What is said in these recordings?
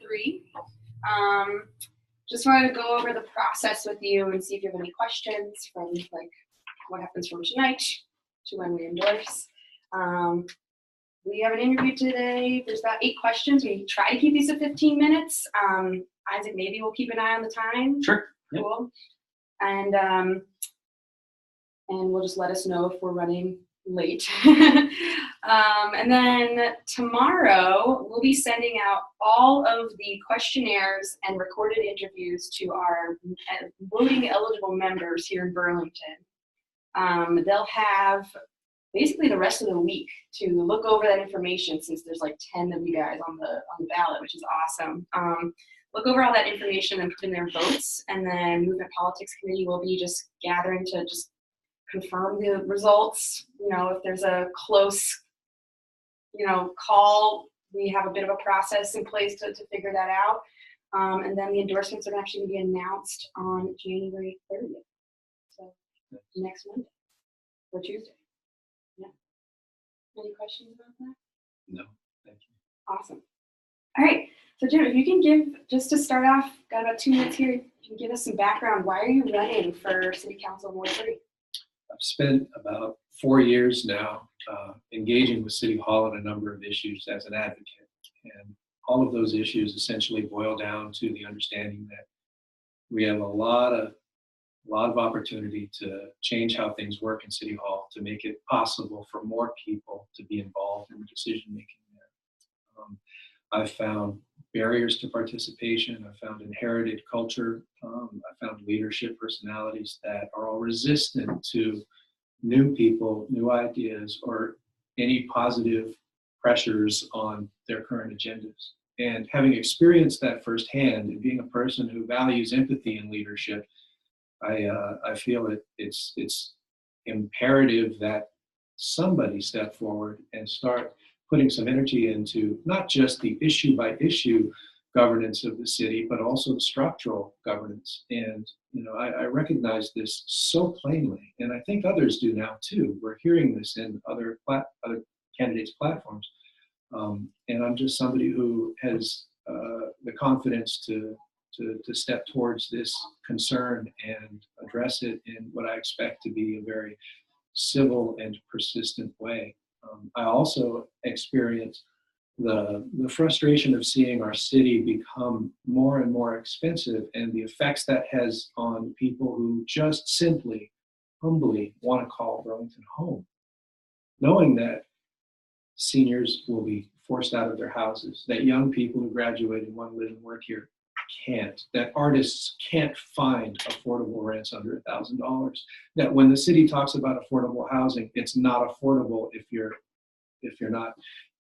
3. Just wanted to go over the process with you and see if you have any questions from like what happens from tonight to when we endorse. We have an interview today. There's about 8 questions. We try to keep these at 15 minutes. Isaac, maybe we'll keep an eye on the time. Sure. Cool. And we'll just let us know if we're running late. And then tomorrow we'll be sending out all of the questionnaires and recorded interviews to our voting eligible members here in Burlington. They'll have basically the rest of the week to look over that information, since there's like 10 of you guys on the ballot, which is awesome. Look over all that information and put in their votes, and then Movement Politics Committee will be just gathering to just confirm the results. You know, if there's a close, call, we have a bit of a process in place to figure that out. And then the endorsements are actually going to be announced on January 30th. So next Monday or Tuesday. Yeah. Any questions about that? No, thank you. Awesome. All right. So Jim, if you can give, just to start off, got about 2 minutes here, you can give us some background. Why are you running for City Council Ward 3? I've spent about 4 years now engaging with City Hall on a number of issues as an advocate. And all of those issues essentially boil down to the understanding that we have a lot of opportunity to change how things work in City Hall, to make it possible for more people to be involved in the decision making there. I've found barriers to participation. I've found inherited culture. I found leadership personalities that are all resistant to new people, new ideas, or any positive pressures on their current agendas. And having experienced that firsthand, and being a person who values empathy in leadership, I feel it's imperative that somebody step forward and start putting some energy into not just the issue by issue governance of the city, but also the structural governance. And I recognize this so plainly, and I think others do now too. We're hearing this in other candidates' platforms, and I'm just somebody who has the confidence to step towards this concern and address it in what I expect to be a very civil and persistent way. I also experience the frustration of seeing our city become more and more expensive, and the effects that has on people who just simply, humbly want to call Burlington home. Knowing that seniors will be forced out of their houses, that young people who graduate and want to live and work here can't, that artists can't find affordable rents under $1,000, that when the city talks about affordable housing, it's not affordable if you're not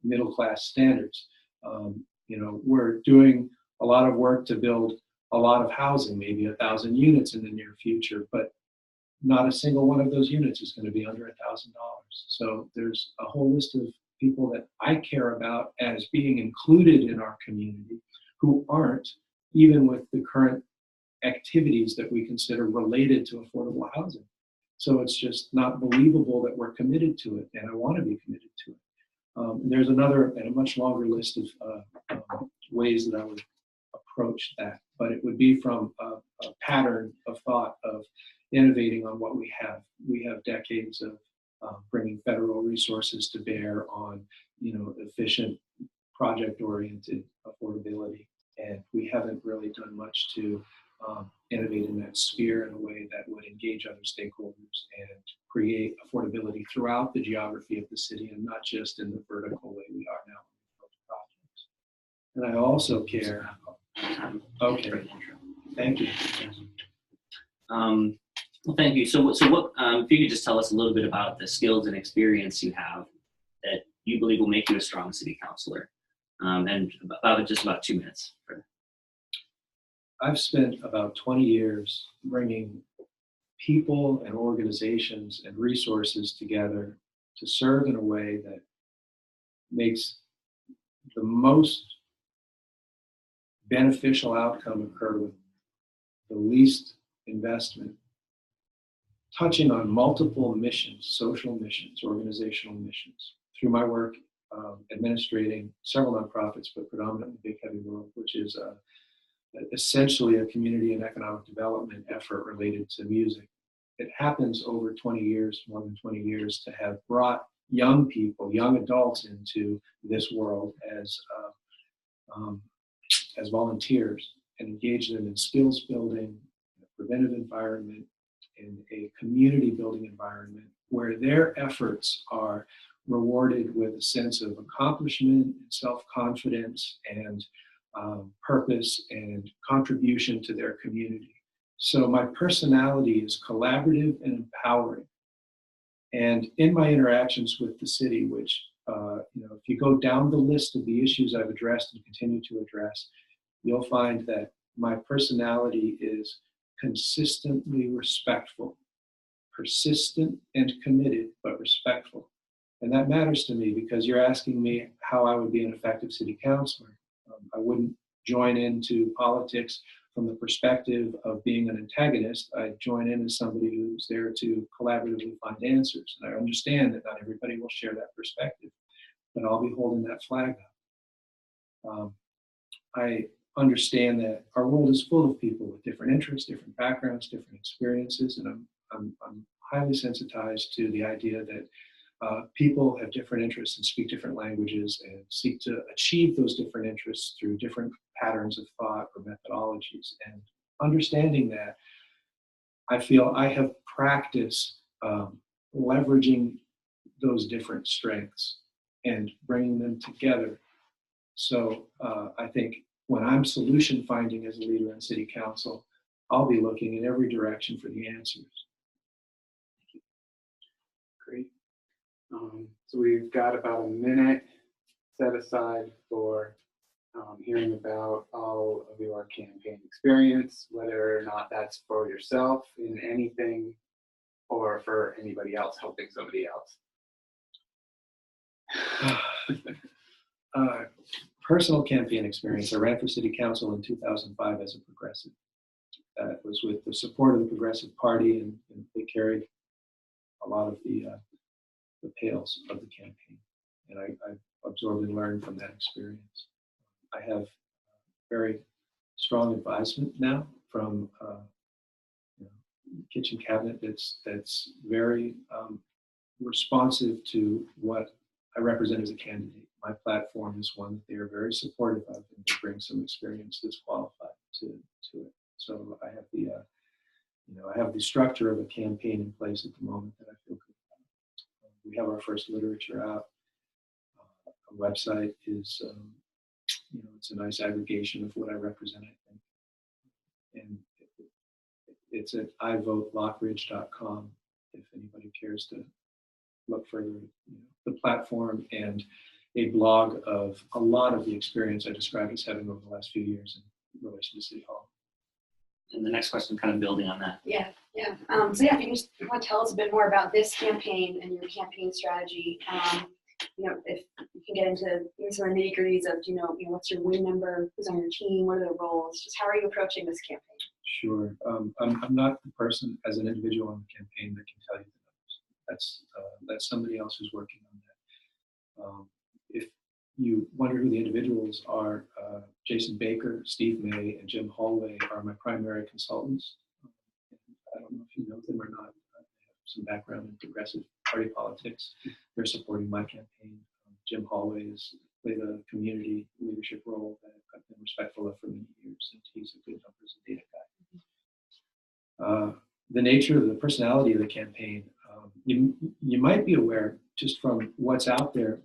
middle class standards. We're doing a lot of work to build a lot of housing, maybe 1,000 units in the near future, but not a single one of those units is going to be under $1,000. So there's a whole list of people that I care about as being included in our community who aren't, even with the current activities that we consider related to affordable housing. So it's just not believable that we're committed to it, and I want to be committed to it. There's another and a much longer list of ways that I would approach that, but it would be from a pattern of thought of innovating on what we have. We have decades of bringing federal resources to bear on, efficient, project-oriented affordability, and we haven't really done much to innovate in that sphere in a way that would engage other stakeholders and create affordability throughout the geography of the city, and not just in the vertical way we are now in projects. And I also care. Okay, thank you. Well, thank you. So what? If you could just tell us a little bit about the skills and experience you have that you believe will make you a strong city councilor, and about 2 minutes. I've spent about 20 years bringing people and organizations and resources together to serve in a way that makes the most beneficial outcome occur with the least investment, touching on multiple missions, social missions, organizational missions. Through my work administrating several nonprofits, but predominantly Big Heavy World, which is essentially a community and economic development effort related to music. It happens over 20 years, more than 20 years, to have brought young people, young adults into this world as volunteers and engage them in skills building, preventive environment, in a community building environment where their efforts are rewarded with a sense of accomplishment, and self-confidence, and purpose and contribution to their community. So my personality is collaborative and empowering. And in my interactions with the city, which, if you go down the list of the issues I've addressed and continue to address, you'll find that my personality is consistently respectful, persistent and committed, but respectful. And that matters to me because you're asking me how I would be an effective city councilor. I wouldn't join into politics from the perspective of being an antagonist. I'd join in as somebody who's there to collaboratively find answers. And I understand that not everybody will share that perspective, but I'll be holding that flag up. I understand that our world is full of people with different interests, different backgrounds, different experiences, and I'm highly sensitized to the idea that people have different interests and speak different languages and seek to achieve those different interests through different patterns of thought or methodologies. And understanding that, I feel I have practiced leveraging those different strengths and bringing them together. So I think when I'm solution finding as a leader in city council, I'll be looking in every direction for the answers. Great. So we've got about a minute set aside for hearing about all of your campaign experience, whether or not that's for yourself in anything or for anybody else helping somebody else. Personal campaign experience. I ran for city council in 2005 as a progressive. It was with the support of the Progressive Party, and they carried a lot of the pails of the campaign. And I absorbed and learned from that experience. I have very strong advisement now from kitchen cabinet that's very responsive to what I represent as a candidate. My platform is one that they are very supportive of, and they bring some experience that's qualified to it. So I have the structure of a campaign in place at the moment that I feel good about. We have our first literature out. Our website is, it's a nice aggregation of what I represent, I think. And it's at ivotelockridge.com if anybody cares to look further at the platform and a blog of a lot of the experience I described as having over the last few years in relation to City Hall. And the next question, kind of building on that. Yeah. So if you just want to tell us a bit more about this campaign and your campaign strategy, if you can get into some of the nitty-gritties of, what's your win number, who's on your team, what are the roles, just how are you approaching this campaign? Sure. I'm not the person as an individual on the campaign that can tell you the numbers. That's somebody else who's working on that. If you wonder who the individuals are, Jason Baker, Steve May, and Jim Hallway are my primary consultants. I don't know if you know them or not. They have some background in progressive party politics. They're supporting my campaign. Jim Hallway has played a community leadership role that I've been respectful of for many years, and he's a good numbers and data guy. The nature of the personality of the campaign, you might be aware just from what's out there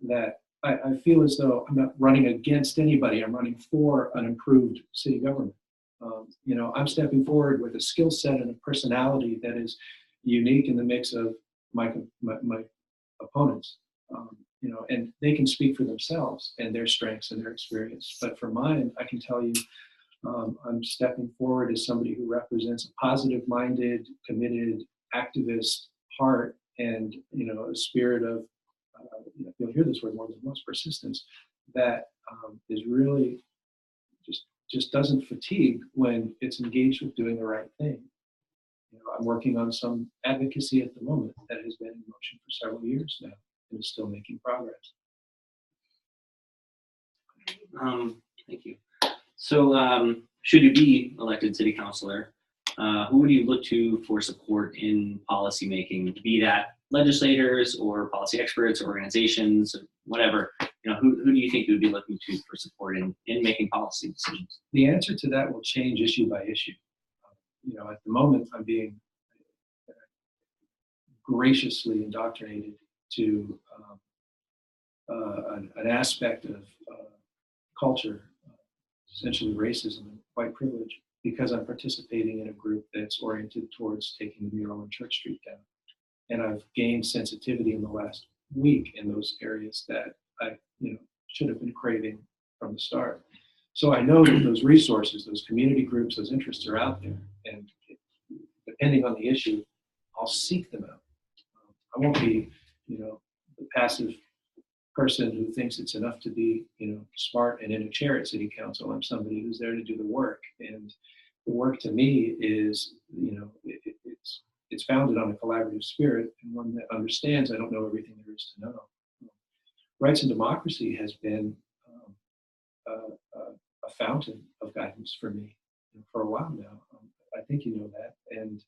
that I feel as though I'm not running against anybody. I'm running for an improved city government. I'm stepping forward with a skill set and a personality that is unique in the mix of my opponents. And they can speak for themselves and their strengths and their experience. But for mine, I can tell you, I'm stepping forward as somebody who represents a positive-minded, committed, activist heart and a spirit of you'll hear this word more than once, persistence, that is really just doesn't fatigue when it's engaged with doing the right thing. I'm working on some advocacy at the moment that has been in motion for several years now and is still making progress. Thank you. So, should you be elected city councilor, who would you look to for support in policy making, be that legislators or policy experts, organizations, whatever? Who do you think you would be looking to for support in making policy decisions? The answer to that will change issue by issue. At the moment, I'm being graciously indoctrinated to an aspect of culture, essentially racism and white privilege, because I'm participating in a group that's oriented towards taking the mural on Church Street down. And I've gained sensitivity in the last week in those areas that I should have been craving from the start. So I know that those resources, those community groups, those interests are out there. And depending on the issue, I'll seek them out. I won't be, the passive person who thinks it's enough to be, smart and in a chair at city council. I'm somebody who's there to do the work. And the work to me is, it's founded on a collaborative spirit and one that understands I don't know everything there is to know. Rights and democracy has been a fountain of guidance for me for a while now. I think you know that. And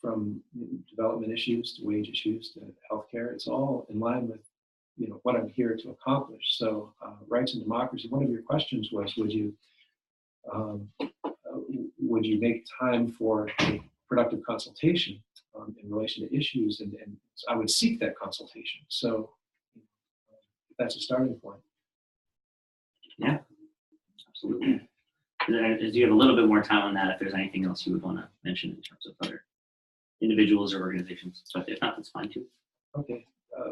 from development issues to wage issues to healthcare, it's all in line with what I'm here to accomplish. So rights and democracy, one of your questions was, would you make time for a productive consultation in relation to issues? And I would seek that consultation. So that's a starting point. Yeah, absolutely. Do you have a little bit more time on that if there's anything else you would want to mention in terms of other individuals or organizations? But if not, that's fine too. Okay.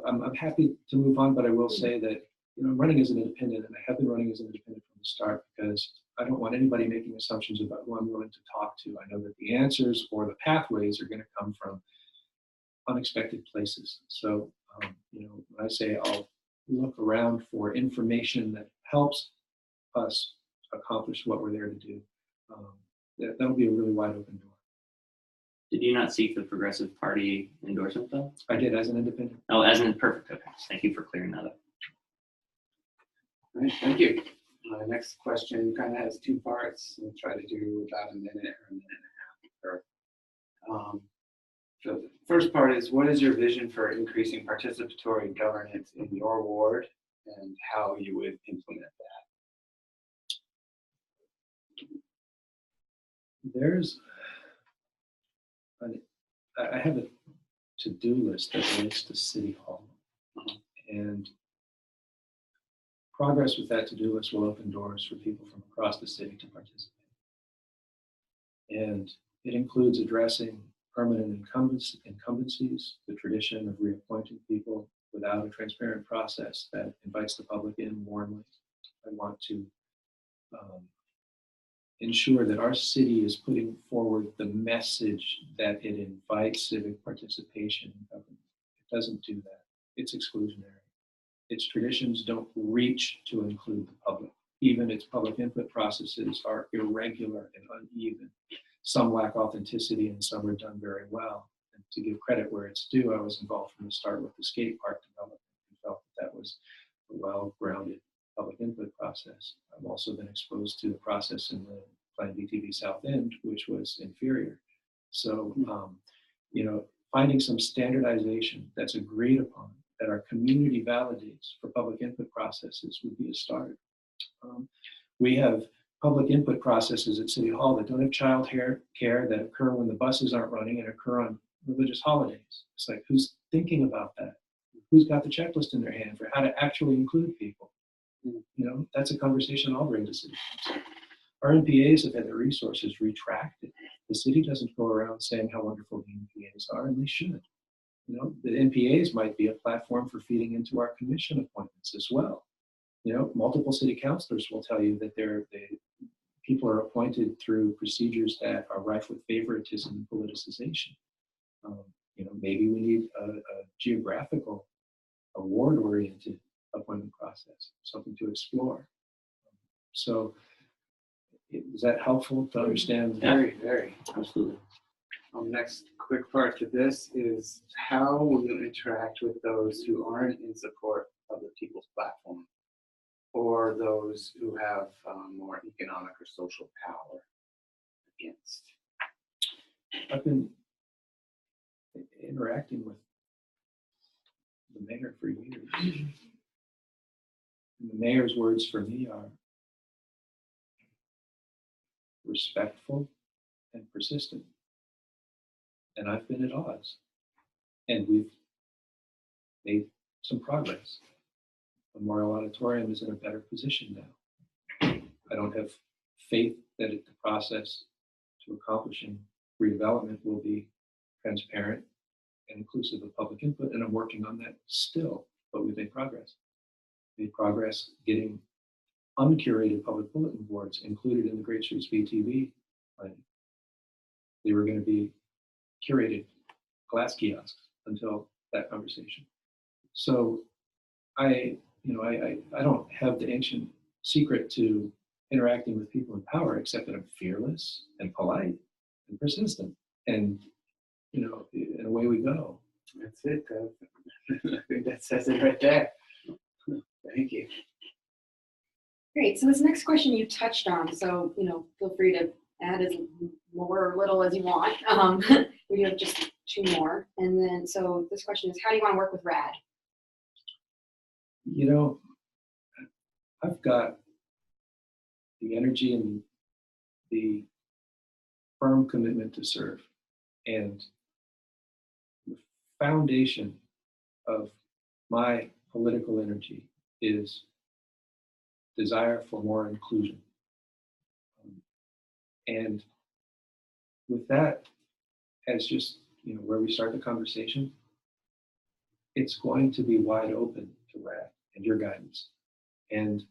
I'm happy to move on, but I will say that I'm running as an independent, and I have been running as an independent from the start because I don't want anybody making assumptions about who I'm willing to talk to. I know that the answers or the pathways are going to come from unexpected places. So, when I say I'll look around for information that helps us accomplish what we're there to do, that'll be a really wide open door. Did you not seek the Progressive Party endorsement though? I did as an independent. Oh, as an perfect. Okay, thank you for clearing that up. All right, thank you. Next question kind of has two parts. We'll try to do about a minute or a minute and a half. So the first part is, what is your vision for increasing participatory governance in your ward and how you would implement that? I have a to-do list that relates to City Hall. And progress with that to-do list will open doors for people from across the city to participate. And it includes addressing permanent incumbencies, the tradition of reappointing people without a transparent process that invites the public in warmly. I want to ensure that our city is putting forward the message that it invites civic participation in government. It doesn't do that. It's exclusionary. Its traditions don't reach to include the public. Even its public input processes are irregular and uneven. Some lack authenticity and some are done very well. And to give credit where it's due, I was involved from the start with the skate park development and felt that was a well-grounded public input process. I've also been exposed to the process in the Plan BTV South End, which was inferior. So, finding some standardization that's agreed upon, that our community validates for public input processes would be a start. We have public input processes at City Hall that don't have child care, that occur when the buses aren't running and occur on religious holidays. It's like, who's thinking about that? Who's got the checklist in their hand for how to actually include people? That's a conversation I'll bring to City Council. Our NPAs have had their resources retracted. The city doesn't go around saying how wonderful the NPAs are, and they should. The NPAs might be a platform for feeding into our commission appointments as well. Multiple city councilors will tell you that people are appointed through procedures that are rife with favoritism and politicization. Maybe we need a geographical, award-oriented appointment process, something to explore. So, is that helpful to understand? Very, very. Absolutely. Next quick part to this is, how will you interact with those who aren't in support of the People's Platform? or those who have more economic or social power against? I've been interacting with the mayor for years. And the mayor's words for me are respectful and persistent. And I've been at odds. And we've made some progress. Memorial Auditorium is in a better position now. I don't have faith that the process to accomplishing redevelopment will be transparent and inclusive of public input, and I'm working on that still, but we've made progress. Made progress getting uncurated public bulletin boards included in the Great Streets VTV planning. They were going to be curated glass kiosks until that conversation. So I don't have the ancient secret to interacting with people in power, except that I'm fearless and polite and persistent. And, and away we go. That's it. I think that says it right there. Thank you. Great. So this next question you touched on, so feel free to add as more or little as you want. We have just 2 more, and then so this question is, how do you want to work with RAD? I've got the energy and the firm commitment to serve, and the foundation of my political energy is desire for more inclusion. And with that, as just where we start the conversation, it's going to be wide open to RAD and your guidance. And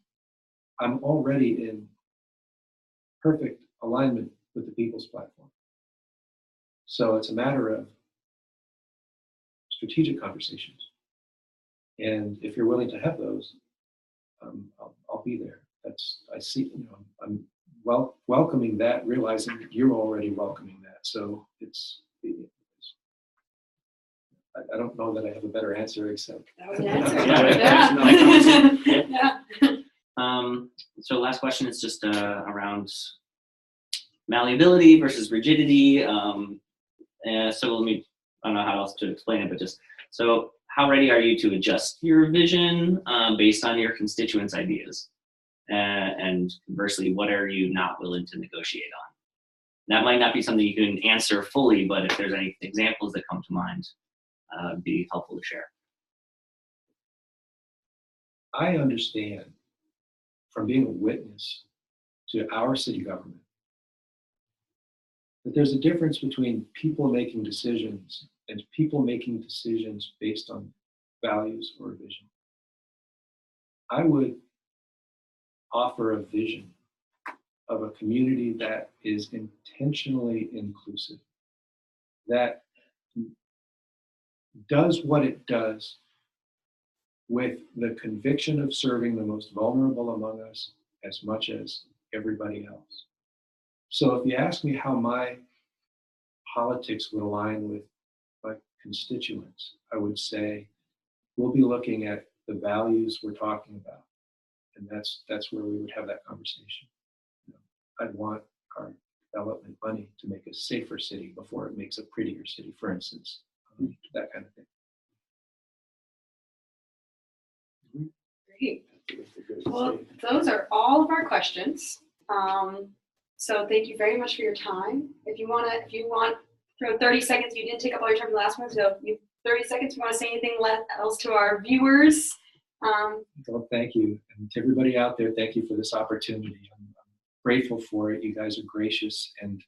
I'm already in perfect alignment with the People's Platform. So it's a matter of strategic conversations. And if you're willing to have those, I'll be there. I'm welcoming that, realizing that you're already welcoming that. So I don't know that I have a better answer except. That was an answer. So last question is just around malleability versus rigidity. So I don't know how else to explain it, but so how ready are you to adjust your vision based on your constituents' ideas? And conversely, what are you not willing to negotiate on? That might not be something you can answer fully, but if there's any examples that come to mind, it'd be helpful to share. I understand from being a witness to our city government that there's a difference between people making decisions and people making decisions based on values or vision. I would offer a vision of a community that is intentionally inclusive, that does what it does with the conviction of serving the most vulnerable among us as much as everybody else. So if you ask me how my politics would align with my constituents, I would say we'll be looking at the values we're talking about, and that's where we would have that conversation. I'd want our development money to make a safer city before it makes a prettier city, for instance, that kind of thing. Great. Well, those are all of our questions. So thank you very much for your time. If you want, throw 30 seconds. You didn't take up all your time for the last one, so 30 seconds. You want to say anything else to our viewers? Well, thank you, and to everybody out there, thank you for this opportunity. I'm grateful for it. You guys are gracious, and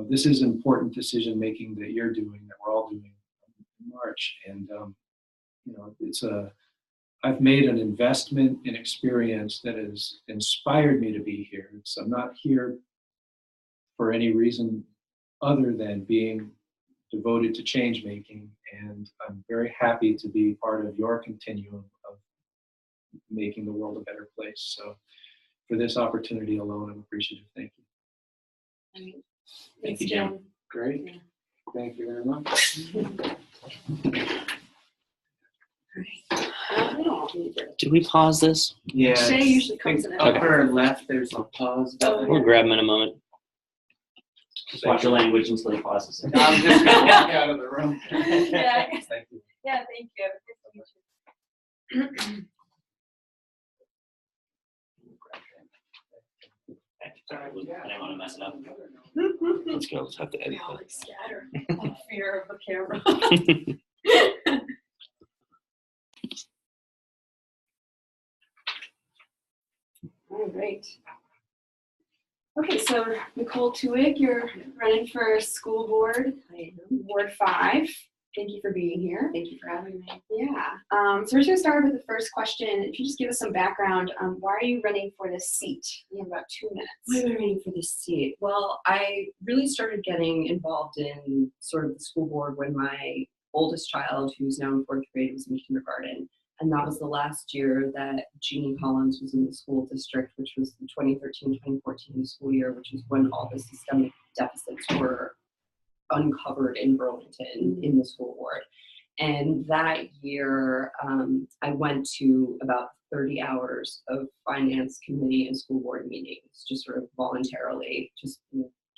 this is important decision making that you're doing, that we're all doing in March, and I've made an investment in experience that has inspired me to be here. I'm not here for any reason other than being devoted to change making, and I'm very happy to be part of your continuum of making the world a better place. So for this opportunity alone, I'm appreciative. Thank you. Thank you, Jim. Great. Yeah. Thank you very much. All right. we don't need to. Did we pause this? Yeah. Shay usually comes in. Upper left, there's a pause button. We'll grab them in a moment. Just watch your language until he pauses. I'm just gonna walk out of the room. Yeah. Thank you. Yeah, thank you. Sorry, I didn't want to mess it up. Let's go. Let's have to edit We all that. like scatter in fear of the camera. All right. Okay, so Nicole Twohig, you're running for school board, Ward 5. Thank you for being here. Thank you for having me. Yeah. So we're just going to start with the first question. If you just give us some background, why are you running for this seat? We have about 2 minutes. Why am I running for this seat? Well, I really started getting involved in sort of the school board when my oldest child, who's now in 4th grade, was in kindergarten. And that was the last year that Jeannie Collins was in the school district, which was the 2013-2014 school year, which is when all the systemic deficits were uncovered in Burlington in the school board. And that year, I went to about 30 hours of finance committee and school board meetings, just sort of voluntarily, just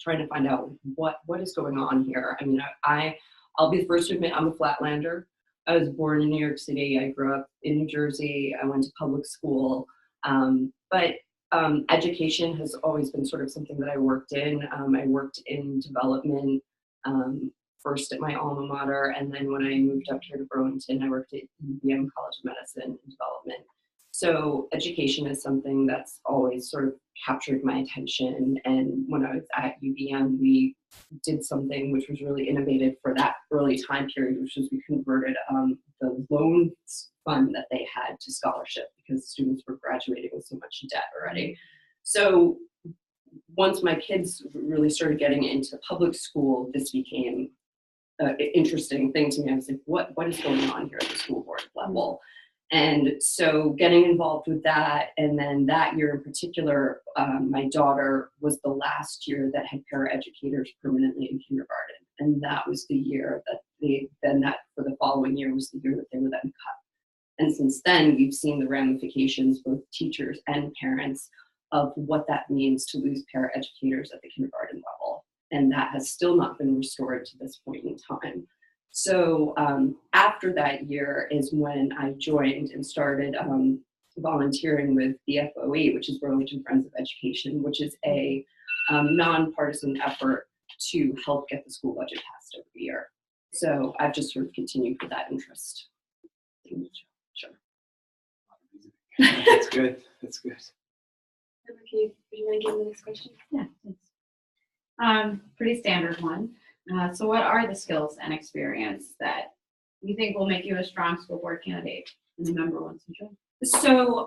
trying to find out what is going on here. I mean, I'll be the first to admit I'm a flatlander. I was born in New York City. I grew up in New Jersey. I went to public school. But education has always been sort of something that I worked in. I worked in development, first at my alma mater, and then when I moved up here to Burlington, I worked at UVM College of Medicine and Development. So education is something that's always sort of captured my attention. And when I was at UVM, we did something which was really innovative for that early time period, which was we converted the loan fund that they had to scholarship because students were graduating with so much debt already. So once my kids really started getting into public school, this became an interesting thing to me. I was like, what is going on here at the school board level? And so getting involved with that, and then that year in particular, my daughter was the last year that had paraeducators permanently in kindergarten. And that was the year that that for the following year was the year that they were then cut. And since then, we've seen the ramifications, both teachers and parents, of what that means to lose paraeducators at the kindergarten level. And that has still not been restored to this point in time. So after that year is when I joined and started volunteering with the FOE, which is Burlington Friends of Education, which is a nonpartisan effort to help get the school budget passed every year. So I've just sort of continued with that interest. Sure. That's good. That's good. Okay, do you want to give the next question? Yeah, thanks. Pretty standard one. So what are the skills and experience that you think will make you a strong school board candidate and a member once you join? So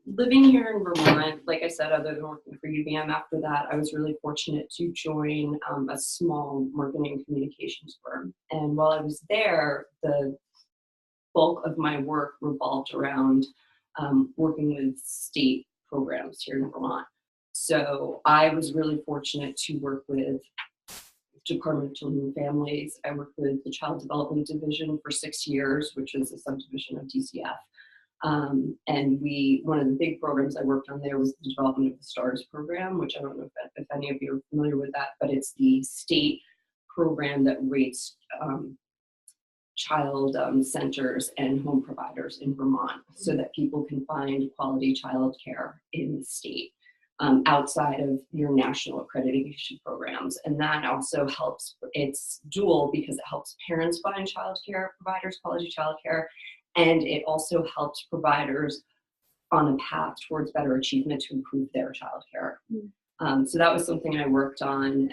living here in Vermont, like I said, other than working for UVM, after that, I was really fortunate to join a small marketing and communications firm. And while I was there, the bulk of my work revolved around working with state programs here in Vermont. So I was really fortunate to work with Department of Children and Families. I worked with the Child Development Division for 6 years, which is a subdivision of DCF. And one of the big programs I worked on there was the development of the STARS program, which I don't know if any of you are familiar with that, but it's the state program that rates child centers and home providers in Vermont so that people can find quality child care in the state. Outside of your national accreditation programs. And that also helps, it's dual because it helps parents find childcare providers, quality childcare, and it also helps providers on a path towards better achievement to improve their childcare. So that was something I worked on.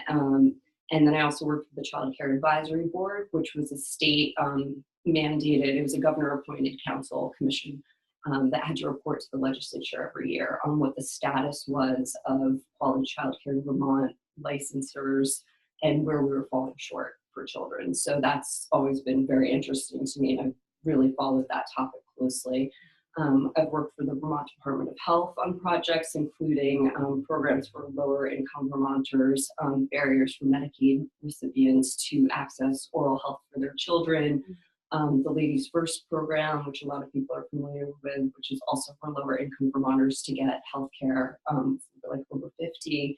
And then I also worked with the Child Care Advisory Board, which was a state mandated, it was a governor appointed council commission that had to report to the legislature every year on what the status was of quality childcare in Vermont, licensors, and where we were falling short for children. So that's always been very interesting to me, and I've really followed that topic closely. I've worked for the Vermont Department of Health on projects, including programs for lower income Vermonters, barriers for Medicaid recipients to access oral health for their children, the Ladies First program, which a lot of people are familiar with, which is also for lower income Vermonters to get healthcare for like over 50.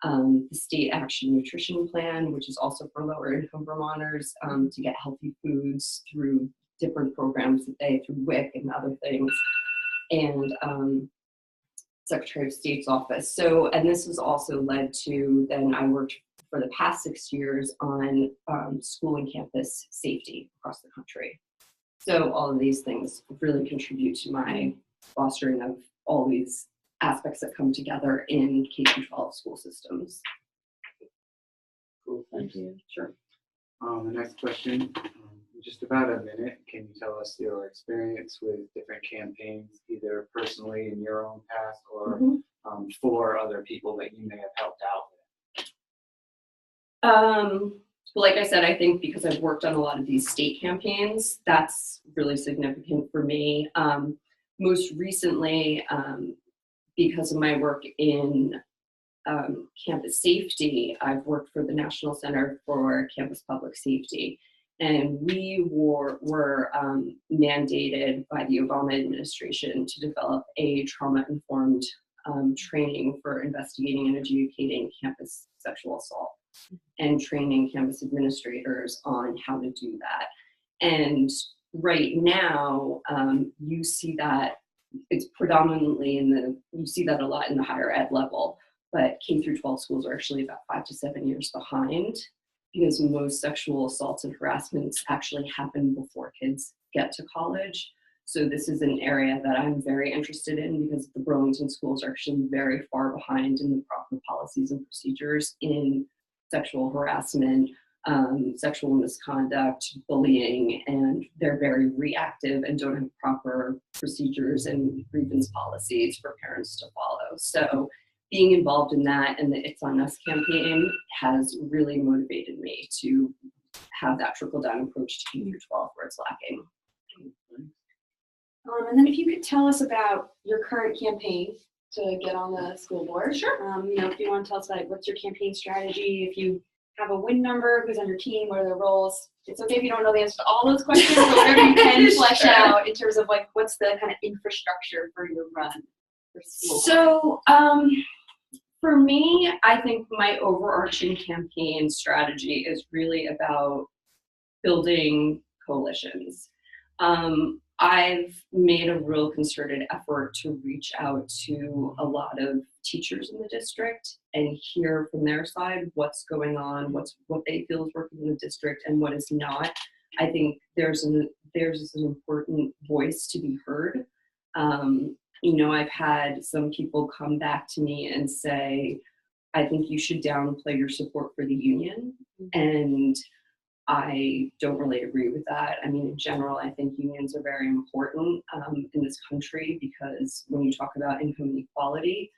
The State Action Nutrition Plan, which is also for lower income Vermonters to get healthy foods through different programs that they, through WIC and other things, and Secretary of State's office. So, and this has also led to, then I worked for the past 6 years on school and campus safety across the country. So all of these things really contribute to my fostering of all these aspects that come together in K-12 school systems. Cool, thanks. Thank you. Sure. The next question, in just about a minute, can you tell us your experience with different campaigns, either personally in your own past or for other people that you may have helped out with? Like I said, I think because I've worked on a lot of these state campaigns, that's really significant for me. Most recently, because of my work in campus safety, I've worked for the National Center for Campus Public Safety. And we were mandated by the Obama administration to develop a trauma-informed training for investigating and adjudicating campus sexual assault, and training campus administrators on how to do that. And right now, you see that it's predominantly you see that a lot in the higher ed level, but K through 12 schools are actually about 5 to 7 years behind, because most sexual assaults and harassments actually happen before kids get to college. So this is an area that I'm very interested in, because the Burlington schools are actually very far behind in the proper policies and procedures in sexual harassment, sexual misconduct, bullying, and they're very reactive and don't have proper procedures and grievance policies for parents to follow. So being involved in that and the It's On Us campaign has really motivated me to have that trickle-down approach to K through 12 where it's lacking. And then if you could tell us about your current campaign to get on the school board. Sure. If you want to tell us about what's your campaign strategy, if you have a win number, who's on your team, what are their roles. It's okay if you don't know the answer to all those questions, but whatever you can flesh out in terms of like what's the kind of infrastructure for your run for school. So for me, I think my overarching campaign strategy is really about building coalitions. I've made a real concerted effort to reach out to a lot of teachers in the district and hear from their side what's going on, what they feel is working in the district and what is not. I think there's an important voice to be heard. I've had some people come back to me and say, I think you should downplay your support for the union. And I don't really agree with that. I mean, in general, I think unions are very important in this country, because when you talk about income inequality,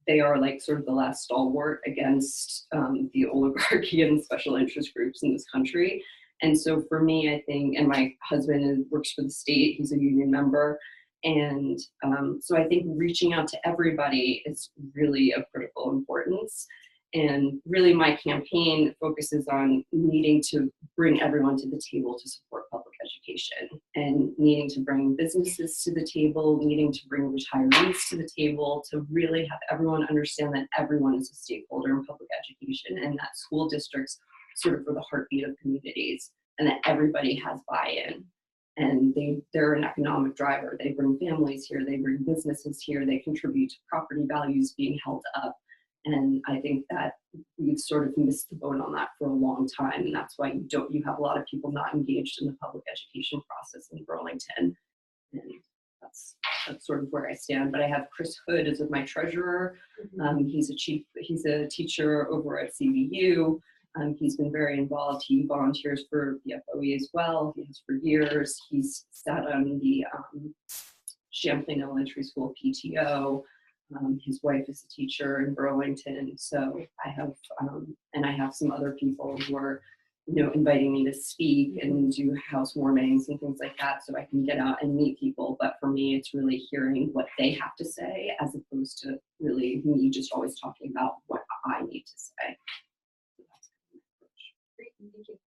they are like sort of the last stalwart against the oligarchy and special interest groups in this country. And so for me, I think, and my husband works for the state, he's a union member. And so I think reaching out to everybody is really of critical importance. And really my campaign focuses on needing to bring everyone to the table to support public education, and needing to bring businesses to the table, needing to bring retirees to the table, to really have everyone understand that everyone is a stakeholder in public education, and that school districts sort of are the heartbeat of communities, and that everybody has buy-in. And they're an economic driver. They bring families here, they bring businesses here, they contribute to property values being held up. And I think that we've sort of missed the boat on that for a long time. And that's why you have a lot of people not engaged in the public education process in Burlington. And that's sort of where I stand. But I have Chris Hood as my treasurer. He's a teacher over at CVU. He's been very involved. He volunteers for the FOE as well. He has for years. He's sat on the Champlain Elementary School PTO. His wife is a teacher in Burlington. So I have some other people who are, inviting me to speak and do housewarmings and things like that, so I can get out and meet people. But for me, it's really hearing what they have to say, as opposed to really me just always talking about what I need to say. Great, thank you.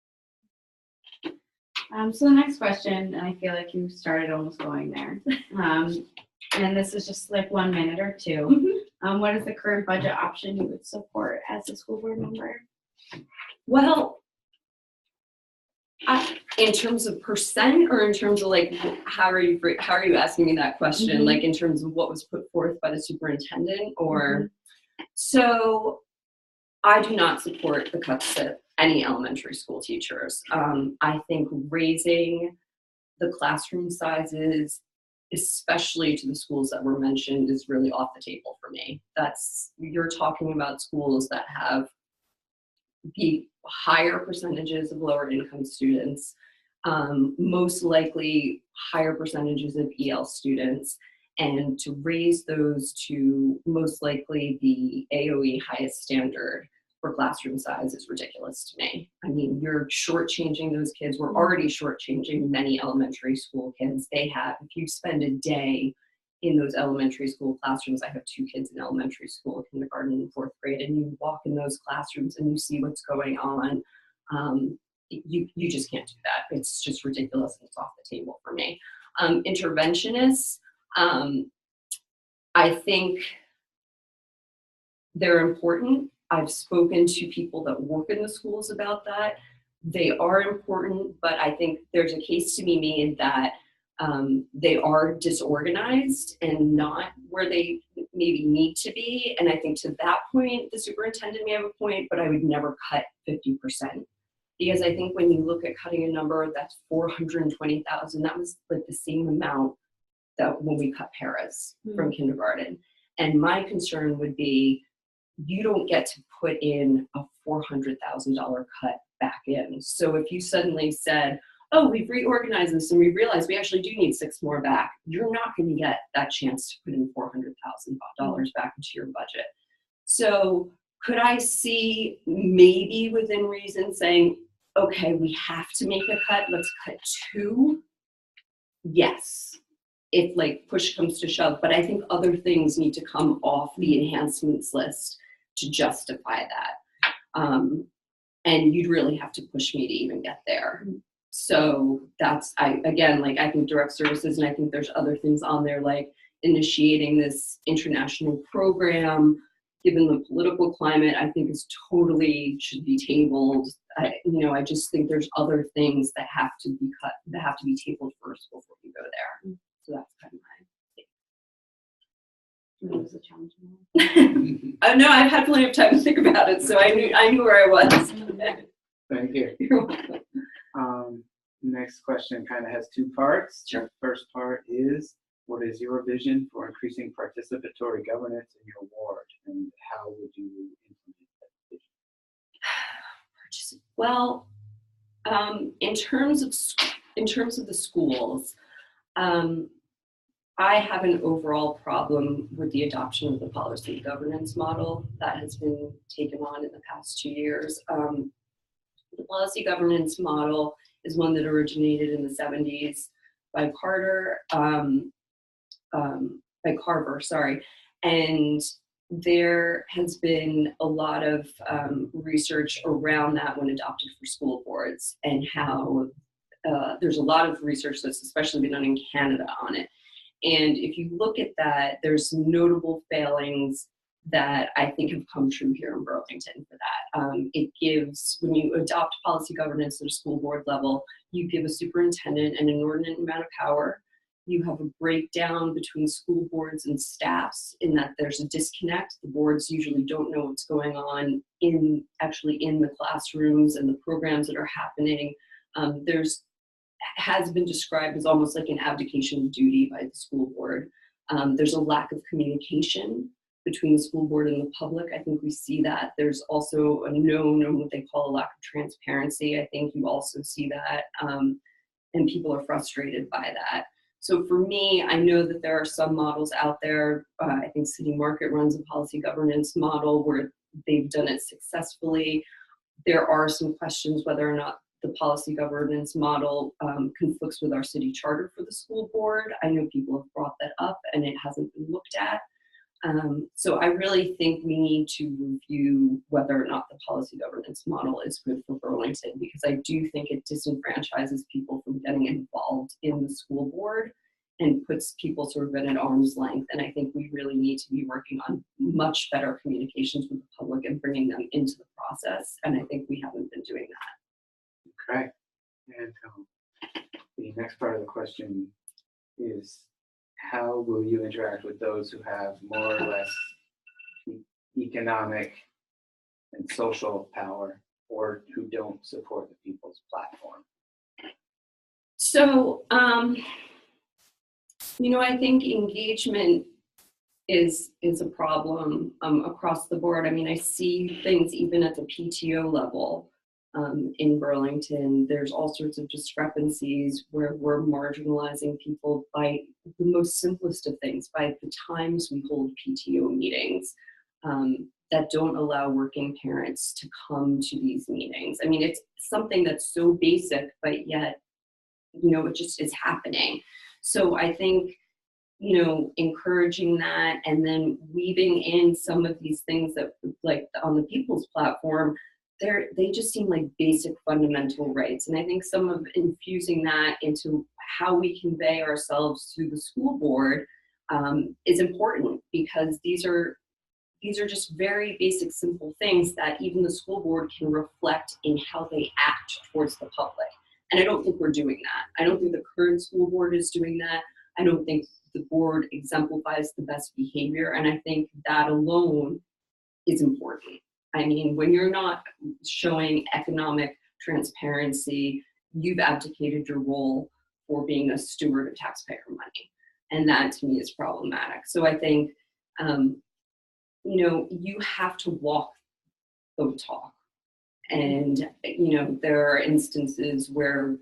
So the next question, and I feel like you started almost going there, and this is just like 1 minute or two. What is the current budget option you would support as a school board member? Well, in terms of percent, or in terms of like, how are you asking me that question? Like in terms of what was put forth by the superintendent, or so I do not support the cuts to any elementary school teachers. I think raising the classroom sizes, especially to the schools that were mentioned, is really off the table for me. You're talking about schools that have the higher percentages of lower income students, most likely higher percentages of EL students, and to raise those to most likely the AOE highest standard for classroom size is ridiculous to me. I mean, you're shortchanging those kids. We're already shortchanging many elementary school kids. If you spend a day in those elementary school classrooms, I have 2 kids in elementary school, kindergarten and 4th grade, and you walk in those classrooms and you see what's going on. You just can't do that. It's just ridiculous, and it's off the table for me. Interventionists, I think they're important. I've spoken to people that work in the schools about that. They are important, but I think there's a case to be made that they are disorganized and not where they maybe need to be. And I think to that point, the superintendent may have a point, but I would never cut 50%. Because I think when you look at cutting a number that's 420,000, that was like the same amount that when we cut paras from kindergarten. And my concern would be, you don't get to put in a $400,000 cut back in. So if you suddenly said, oh, we've reorganized this and we realized we actually do need 6 more back, you're not going to get that chance to put in $400,000 back into your budget. So could I see maybe within reason saying, okay, we have to make a cut, let's cut 2? Yes, if like push comes to shove, but I think other things need to come off the enhancements list to justify that. And you'd really have to push me to even get there. So that's, I think direct services, and I think there's other things on there like initiating this international program, given the political climate, I think is totally should be tabled. I just think there's other things that have to be cut, that have to be tabled first before we go there. So that's kind of That was a challenging one. no, I've had plenty of time to think about it, so I knew where I was. Thank you. You're welcome. Next question kind of has 2 parts. Sure. The first part is, what is your vision for increasing participatory governance in your ward, and how would you implement that vision? Well, in terms of the schools, I have an overall problem with the adoption of the policy governance model that has been taken on in the past 2 years. The policy governance model is one that originated in the 70s by Carver, and there has been a lot of research around that when adopted for school boards, and how there's a lot of research that's especially been done in Canada on it. And if you look at that, there's some notable failings that I think have come true here in Burlington for that. It gives, when you adopt policy governance at a school board level, you give a superintendent an inordinate amount of power. You have a breakdown between school boards and staffs in that there's a disconnect. The boards usually don't know what's going on in the classrooms and the programs that are happening. Has been described as almost like an abdication of duty by the school board. There's a lack of communication between the school board and the public. I think we see that. There's also a known what they call a lack of transparency. I think you also see that, and people are frustrated by that. So for me, I know that there are some models out there. I think City Market runs a policy governance model where they've done it successfully. There are some questions whether or not the policy governance model conflicts with our city charter for the school board. I know people have brought that up and it hasn't been looked at. So I really think we need to review whether or not the policy governance model is good for Burlington, because I do think it disenfranchises people from getting involved in the school board and puts people sort of at an arm's length. And I think we really need to be working on much better communications with the public and bringing them into the process. And I think we haven't been doing that. Okay. And the next part of the question is, how will you interact with those who have more or less economic and social power, or who don't support the people's platform? So, I think engagement is a problem across the board. I mean, I see things even at the PTO level in Burlington. There's all sorts of discrepancies where we're marginalizing people by the most simplest of things, by the times we hold PTO meetings that don't allow working parents to come to these meetings. I mean, it's something that's so basic, but yet, it just is happening. So I think, encouraging that and then weaving in some of these things that, like on the people's platform, they just seem like basic fundamental rights. And I think some of infusing that into how we convey ourselves to the school board is important, because these are just very basic, simple things that even the school board can reflect in how they act towards the public. And I don't think we're doing that. I don't think the current school board is doing that. I don't think the board exemplifies the best behavior. And I think that alone is important. I mean, when you're not showing economic transparency, you've abdicated your role for being a steward of taxpayer money. And that to me is problematic. So I think, you have to walk the talk. And, there are instances where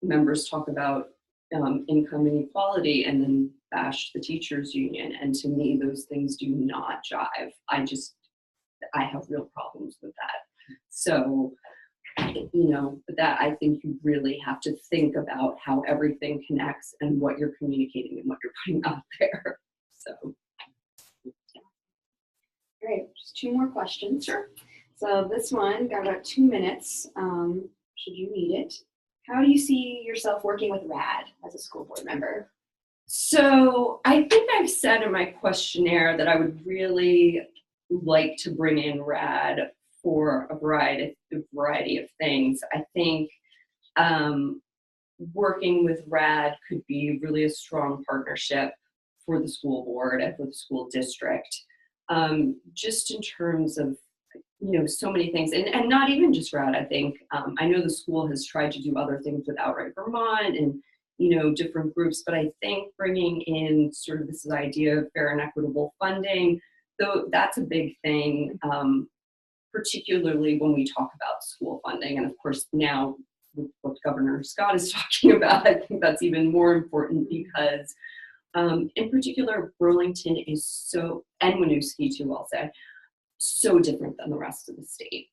members talk about income inequality and then bash the teachers union. And to me, those things do not jive. I have real problems with that. So, but that I think you really have to think about how everything connects and what you're communicating and what you're putting out there. So. All right, just two more questions. Sure. So this one, got about 2 minutes, should you need it. How do you see yourself working with RAD as a school board member? So I think I've said in my questionnaire that I would really like to bring in RAD for a variety of things. I think working with RAD could be really a strong partnership for the school board and for the school district. Just in terms of, so many things, and not even just RAD. I think, I know the school has tried to do other things with Outright Vermont and, different groups, but I think bringing in sort of this idea of fair and equitable funding, though that's a big thing, particularly when we talk about school funding. And of course, now with what Governor Scott is talking about, I think that's even more important because in particular, Burlington is so, and Winooski too, I'll say, so different than the rest of the state.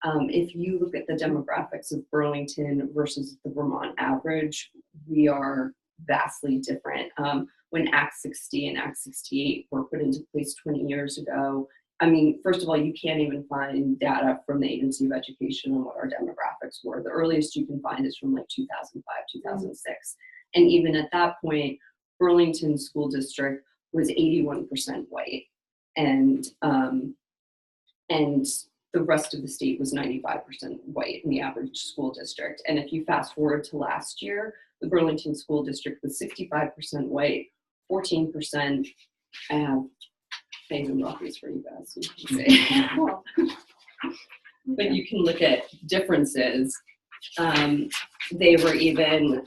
If you look at the demographics of Burlington versus the Vermont average, we are vastly different. When Act 60 and Act 68 were put into place 20 years ago, I mean, first of all, you can't even find data from the Agency of Education on what our demographics were. The earliest you can find is from like 2005, 2006. And even at that point, Burlington School District was 81% white. And the rest of the state was 95% white in the average school district. And if you fast forward to last year, the Burlington School District was 65% white, 14%. I have things and rockets for you guys. So you can say. But you can look at differences. They were even,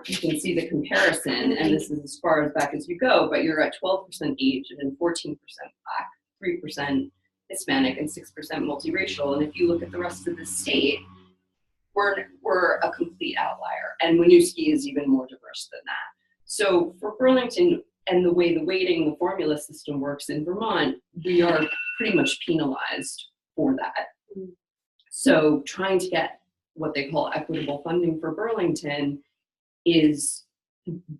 you can see the comparison, and this is as far back as you go, but you're at 12% age and then 14% Black, 3% Hispanic, and 6% multiracial. And if you look at the rest of the state, we're a complete outlier. And Winooski is even more diverse than that. So for Burlington, and the way the weighting, the formula system works in Vermont, we are pretty much penalized for that. So trying to get what they call equitable funding for Burlington is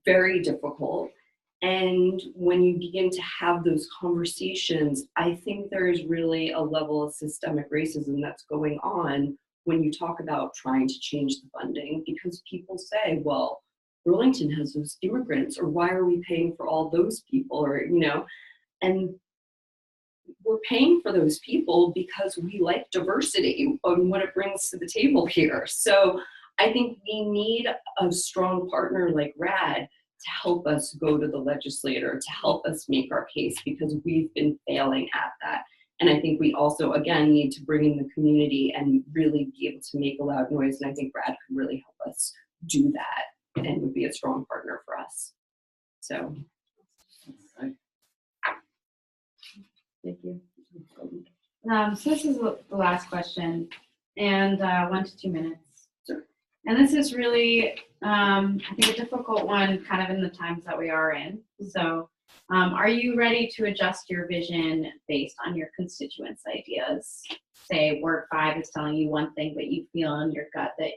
very difficult. And when you begin to have those conversations, I think there is really a level of systemic racism that's going on when you talk about trying to change the funding, because people say, well, Burlington has those immigrants, or why are we paying for all those people, or, you know, and we're paying for those people because we like diversity and what it brings to the table here. So I think we need a strong partner like RAD to help us go to the legislator, to help us make our case, because we've been failing at that. And I think we also, again, need to bring in the community and really be able to make a loud noise. And I think RAD can really help us do that and would be a strong partner for us. So. Right. Thank you. So this is the last question, and 1 to 2 minutes. Sure. And this is really, I think, a difficult one, kind of in the times that we are in. So, are you ready to adjust your vision based on your constituents' ideas? Say Ward 5 is telling you one thing, but you feel in your gut that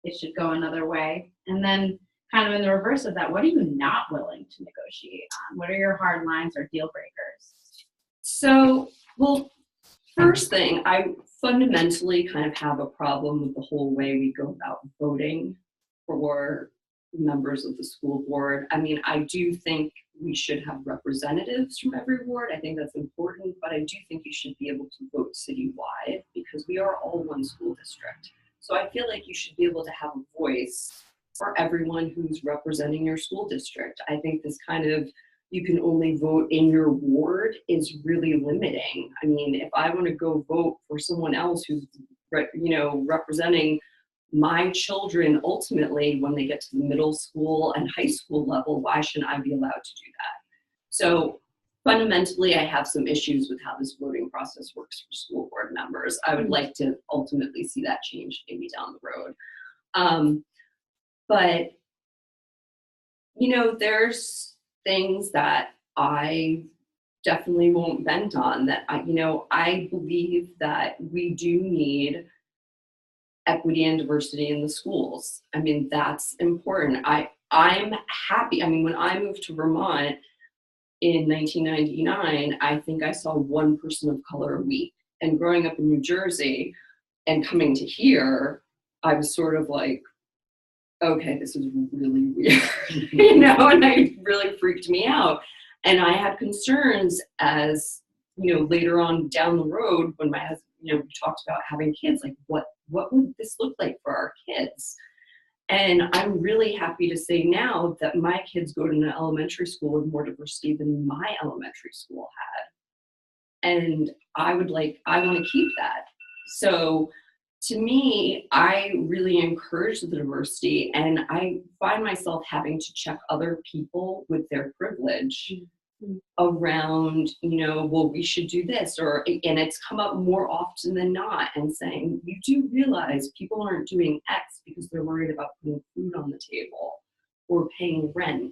it should go another way. And then, kind of in the reverse of that, what are you not willing to negotiate on? What are your hard lines or deal breakers? So, well, first thing, I fundamentally kind of have a problem with the whole way we go about voting for members of the school board. I mean, I do think we should have representatives from every ward. I think that's important, but I do think you should be able to vote citywide, because we are all one school district. So I feel like you should be able to have a voice for everyone who's representing your school district. I think this kind of, you can only vote in your ward is really limiting. I mean, if I want to go vote for someone else who's, you know, representing my children ultimately when they get to the middle school and high school level, why shouldn't I be allowed to do that? So fundamentally, I have some issues with how this voting process works for school board members. I would like to ultimately see that change maybe down the road. But, you know, there's things that I definitely won't bend on, that I believe that we do need equity and diversity in the schools. I mean, that's important. I'm happy. I mean, when I moved to Vermont in 1999, I think I saw one person of color a week. And growing up in New Jersey and coming to here, I was sort of like, okay, this is really weird, you know, and it really freaked me out. And I had concerns as, you know, later on down the road when my husband, you know, we talked about having kids, like what would this look like for our kids? And I'm really happy to say now that my kids go to an elementary school with more diversity than my elementary school had. And I want to keep that. So to me, I really encourage the diversity, and I find myself having to check other people with their privilege around, you know, well, we should do this, and it's come up more often than not, and saying, you do realize people aren't doing X because they're worried about putting food on the table or paying rent.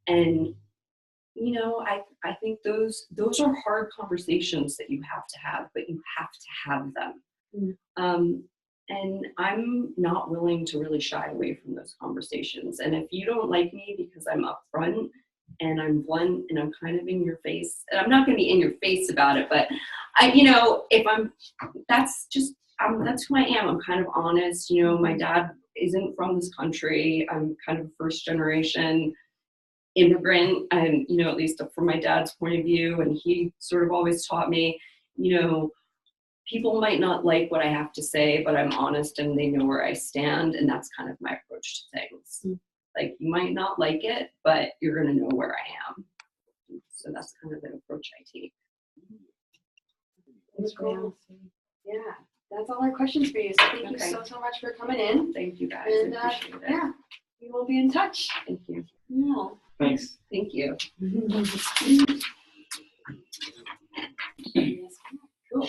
And, you know, I think those are hard conversations that you have to have, but you have to have them. And I'm not willing to really shy away from those conversations. And if you don't like me because I'm upfront and I'm blunt and I'm kind of in your face, and I'm not going to be in your face about it, but that's who I am. I'm kind of honest. You know, my dad isn't from this country. I'm kind of a first generation immigrant, and, you know, at least from my dad's point of view. And he sort of always taught me, you know, people might not like what I have to say, but I'm honest and they know where I stand. And that's kind of my approach to things. Like, you might not like it, but you're going to know where I am. So that's kind of the approach I take. That's cool. Yeah, that's all our questions for you. So thank you so much for coming in. Thank you guys. And I appreciate it. yeah, we will be in touch. Thank you. Yeah. Thanks. Thank you. Cool.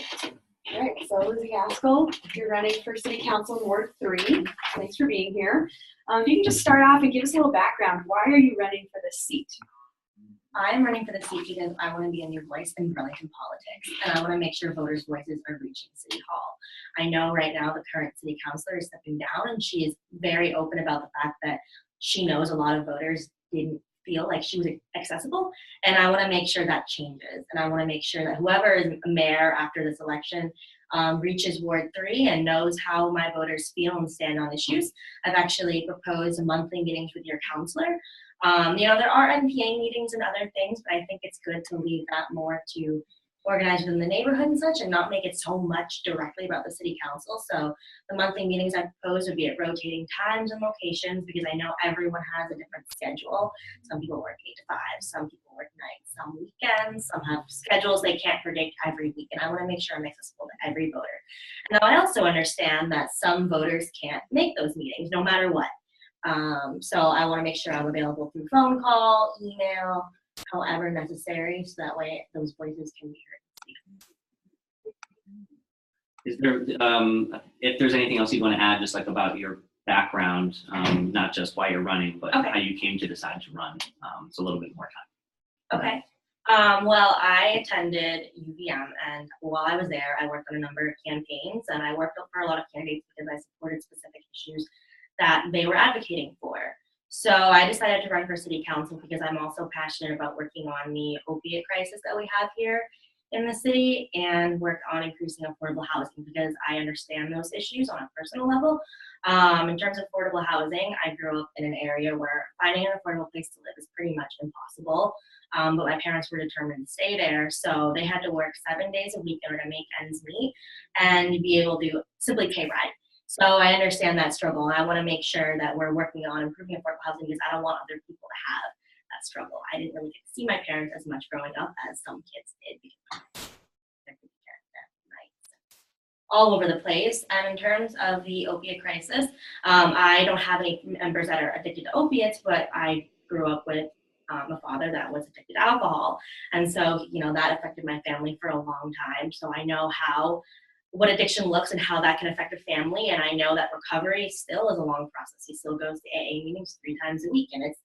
All right, so Lizzie Haskell, you're running for City Council in Ward 3. Thanks for being here. If you can just start off and give us a little background. Why are you running for this seat? I'm running for the seat because I want to be a new voice in Burlington politics, and I want to make sure voters' voices are reaching City Hall. I know right now the current city councilor is stepping down, and she is very open about the fact that she knows a lot of voters didn't feel like she was accessible, and I want to make sure that changes. And I want to make sure that whoever is mayor after this election reaches Ward 3 and knows how my voters feel and stand on issues. I've actually proposed monthly meetings with your counselor. There are NPA meetings and other things, but I think it's good to leave that more to organize within the neighborhood and such, and not make it so much directly about the city council. So the monthly meetings I propose would be at rotating times and locations, because I know everyone has a different schedule. Some people work 8 to 5, some people work nights, some weekends, some have schedules they can't predict every week, and I want to make sure I'm accessible to every voter. Now, I also understand that some voters can't make those meetings no matter what. So I want to make sure I'm available through phone call, email, however necessary, so that way those voices can be heard. Is there, if there's anything else you want to add, just like about your background, not just why you're running, but Okay. how you came to decide to run? It's a little bit more time. Okay. Well, I attended UVM, and while I was there, I worked on a number of campaigns, and I worked for a lot of candidates because I supported specific issues that they were advocating for. So I decided to run for city council because I'm also passionate about working on the opiate crisis that we have here in the city, and work on increasing affordable housing because I understand those issues on a personal level. In terms of affordable housing, I grew up in an area where finding an affordable place to live is pretty much impossible. But my parents were determined to stay there, so they had to work 7 days a week in order to make ends meet and be able to simply pay rent. So I understand that struggle, and I want to make sure that we're working on improving affordable housing because I don't want other people to have that struggle. I didn't really get to see my parents as much growing up as some kids did because they're all over the place. And in terms of the opiate crisis, I don't have any members that are addicted to opiates, but I grew up with a father that was addicted to alcohol. And so, that affected my family for a long time. So I know what addiction looks and how that can affect a family. And I know that recovery still is a long process. He still goes to AA meetings 3 times a week, and it's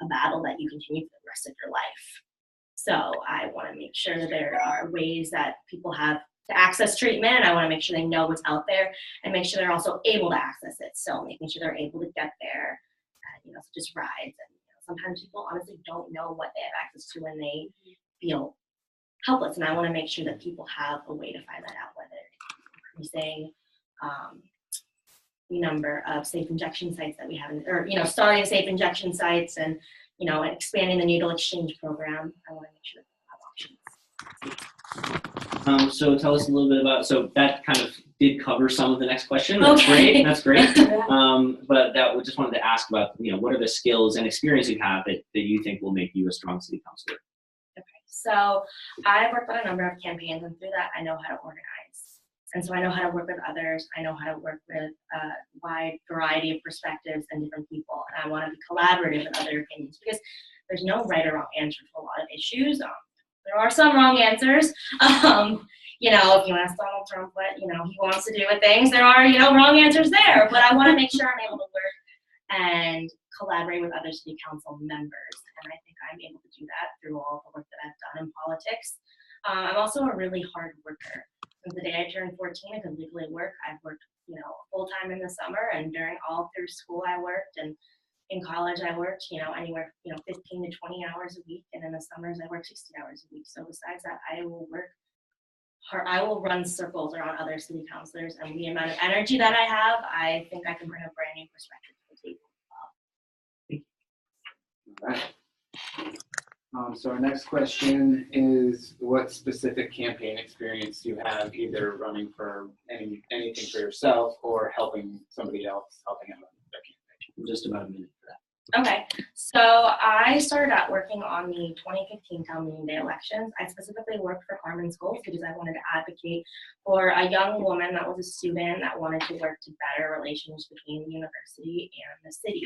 a battle that you continue for the rest of your life. So I want to make sure that there are ways that people have to access treatment, and I want to make sure they know what's out there and make sure they're also able to access it. So making sure they're able to get there, such as rides. And sometimes people honestly don't know what they have access to when they feel helpless. And I want to make sure that people have a way to find that out, whether increasing the number of safe injection sites that we have, starting safe injection sites, and expanding the needle exchange program. I want to make sure that people have options. So tell us a little bit about, so that kind of did cover some of the next question. That's Okay. great. That's great. But that we just wanted to ask about, what are the skills and experience you have that you think will make you a strong city councilor? Okay, so I've worked on a number of campaigns, and through that, I know how to organize. And so I know how to work with others. I know how to work with a wide variety of perspectives and different people. And I want to be collaborative with other opinions because there's no right or wrong answer to a lot of issues. There are some wrong answers. If you ask Donald Trump what, he wants to do with things, there are, wrong answers there. But I want to make sure I'm able to work and collaborate with other city council members. And I think I'm able to do that through all the work that I've done in politics. I'm also a really hard worker. Since the day I turned 14, I could legally work. I've worked, full time in the summer, and all through school I worked, and in college I worked, anywhere, 15 to 20 hours a week, and in the summers I worked 60 hours a week. So besides that, I will work hard. I will run circles around other city councilors, and the amount of energy that I have, I think I can bring a brand new perspective to the table. All right. So our next question is, what specific campaign experience do you have, either running for anything for yourself or helping somebody else, helping out on their campaign? Just about a minute for that. Okay, so I started out working on the 2015 town meeting day elections. I specifically worked for Carmen Schools because I wanted to advocate for a young woman that was a student that wanted to work to better relations between the university and the city.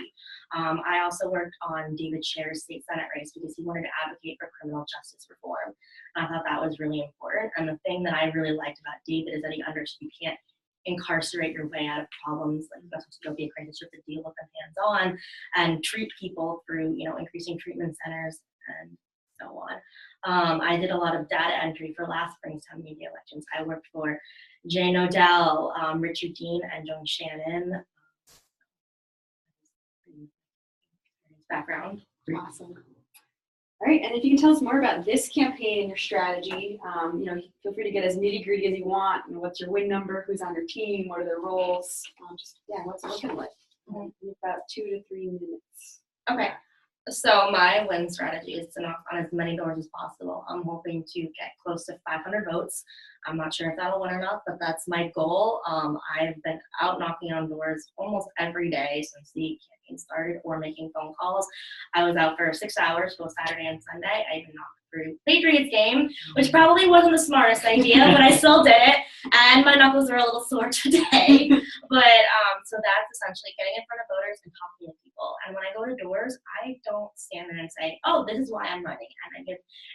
I also worked on David Scher's state senate race because he wanted to advocate for criminal justice reform. I thought that was really important. And the thing that I really liked about David is that he understood you can't incarcerate your way out of problems. Like, that's what to go be a crisis, you have to deal with them hands-on and treat people through, increasing treatment centers and so on. I did a lot of data entry for last spring's town media elections. I worked for Jane Odell, Richard Dean, and Joan Shannon. Background. Awesome. All right, and if you can tell us more about this campaign and your strategy, feel free to get as nitty gritty as you want. What's your win number? Who's on your team? What are their roles? What's it looking like? About 2 to 3 minutes. Okay. So my win strategy is to knock on as many doors as possible. I'm hoping to get close to 500 votes. I'm not sure if that'll win or not, but that's my goal. I've been out knocking on doors almost every day since the campaign started, or making phone calls. I was out for 6 hours both Saturday and Sunday. I even knocked through Patriots game, which probably wasn't the smartest idea, but I still did it. And my knuckles are a little sore today. But so that's essentially getting in front of voters and talking to people. And when I go to doors, I don't stand there and say, "Oh, this is why I'm running," and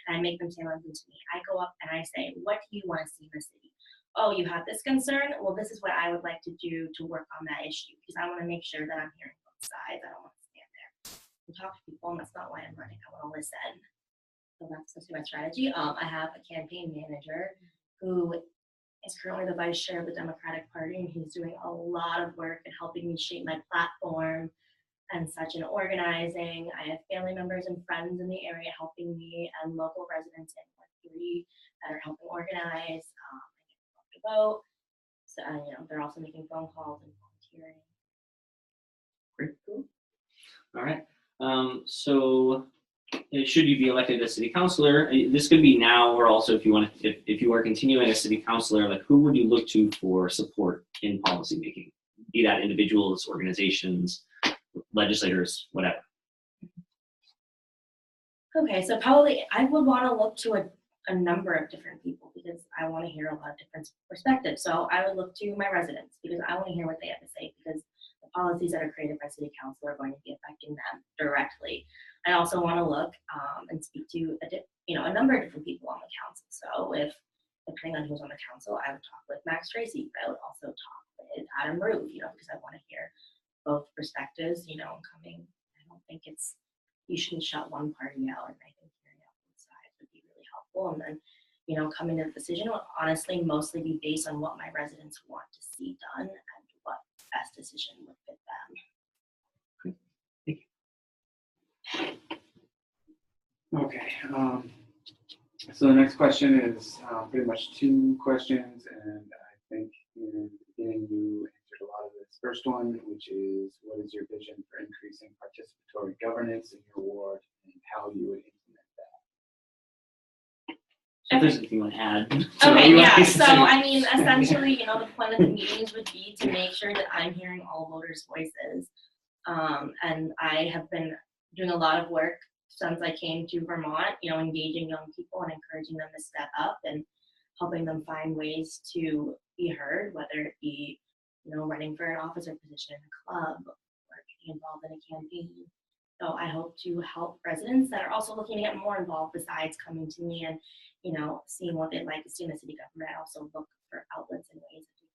I make them say something to me. I go up and I say, "What do you want to see in the city? Oh, you have this concern? Well, this is what I would like to do to work on that issue, because I want to make sure that I'm hearing both sides. I don't want to stand there and talk to people, and that's not why I'm running. I want to listen." So that's my strategy. I have a campaign manager who is currently the vice chair of the Democratic Party, and he's doing a lot of work in helping me shape my platform and such, and organizing. I have family members and friends in the area helping me, and local residents in Ward 3 that are helping organize. I get to vote. So, they're also making phone calls and volunteering. Great. Cool. All right. So should you be elected as city councilor, this could be now, or also if you are continuing as city councilor, like who would you look to for support in policy making? Be that individuals, organizations, legislators, whatever. Okay, so probably I would want to look to a number of different people, because I want to hear a lot of different perspectives. So I would look to my residents, because I want to hear what they have to say, because the policies that are created by city council are going to be affecting them directly. I also want to look and speak to a number of different people on the council. So depending on who's on the council, I would talk with Max Tracy, but I would also talk with Adam Rube, because I want to hear both perspectives, coming. I don't think you shouldn't shut one party out, and I think hearing out both sides would be really helpful. And then, coming to the decision will honestly mostly be based on what my residents want to see done and what best decision would fit them. Okay. So the next question is pretty much 2 questions, and I think in the beginning you answered a lot of this first one, which is, what is your vision for increasing participatory governance in your ward, and how you would implement that? So if there's anything you want to add. Okay, yeah. So essentially, the point of the meetings would be to make sure that I'm hearing all voters' voices. And I have been doing a lot of work since I came to Vermont, engaging young people and encouraging them to step up and helping them find ways to be heard, whether it be, running for an officer position in a club or getting involved in a campaign. So I hope to help residents that are also looking to get more involved besides coming to me and, seeing what they'd like to see in the city government. I also look for outlets and ways to do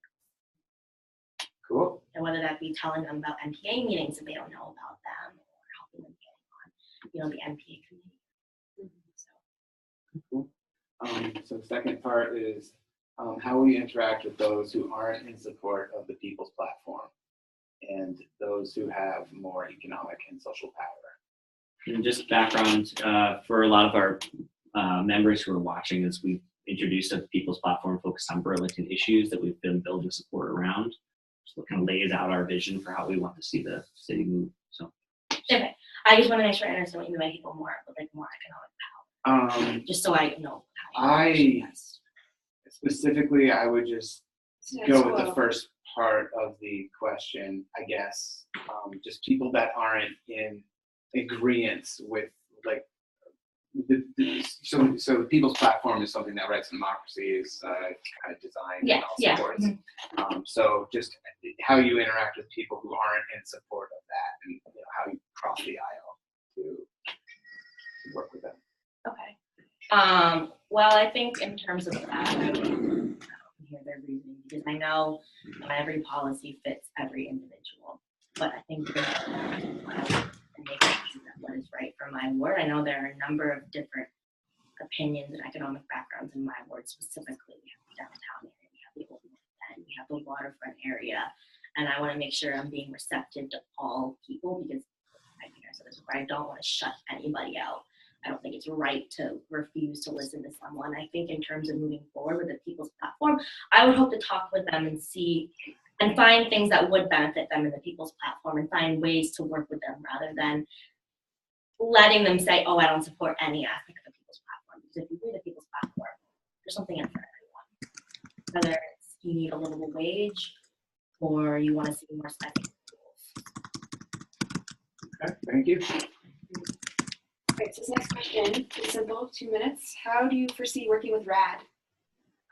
that. Cool. And whether that be telling them about MPA meetings if they don't know about them, or helping them get on, the MPA committee. Cool. So the second part is, how will you interact with those who aren't in support of the People's Platform and those who have more economic and social power? And just background for a lot of our members who are watching, as we've introduced a People's Platform focused on Burlington issues that we've been building support around. So it kind of lays out our vision for how we want to see the city move. So okay, I just want to make sure I understand what you mean by people more economic power. Just so I know how you specifically, I would just go with the first part of the question, I guess. Just people that aren't in agreement with so the People's Platform is something that Rights and Democracy is kind of designed and all supports. So just how you interact with people who aren't in support of that, and how you cross the aisle to work with them. Okay. Well, I think in terms of that, I would hear their reasoning, because I know not every policy fits every individual. But I think what is right for my ward. I know there are a number of different opinions and economic backgrounds in my ward specifically. We have the downtown area, we have the old North End, we have the waterfront area, and I want to make sure I'm being receptive to all people, because I don't want to shut anybody out. I don't think it's right to refuse to listen to someone. I think in terms of moving forward with the People's Platform, I would hope to talk with them and see and find things that would benefit them in the People's Platform and find ways to work with them rather than letting them say, oh, I don't support any aspect of the People's Platform. Because if you read the People's Platform, there's something in for everyone. Whether it's you need a livable wage or you want to see more spending tools. Okay, thank you. All right, so this next question is simple, 2 minutes. How do you foresee working with RAD?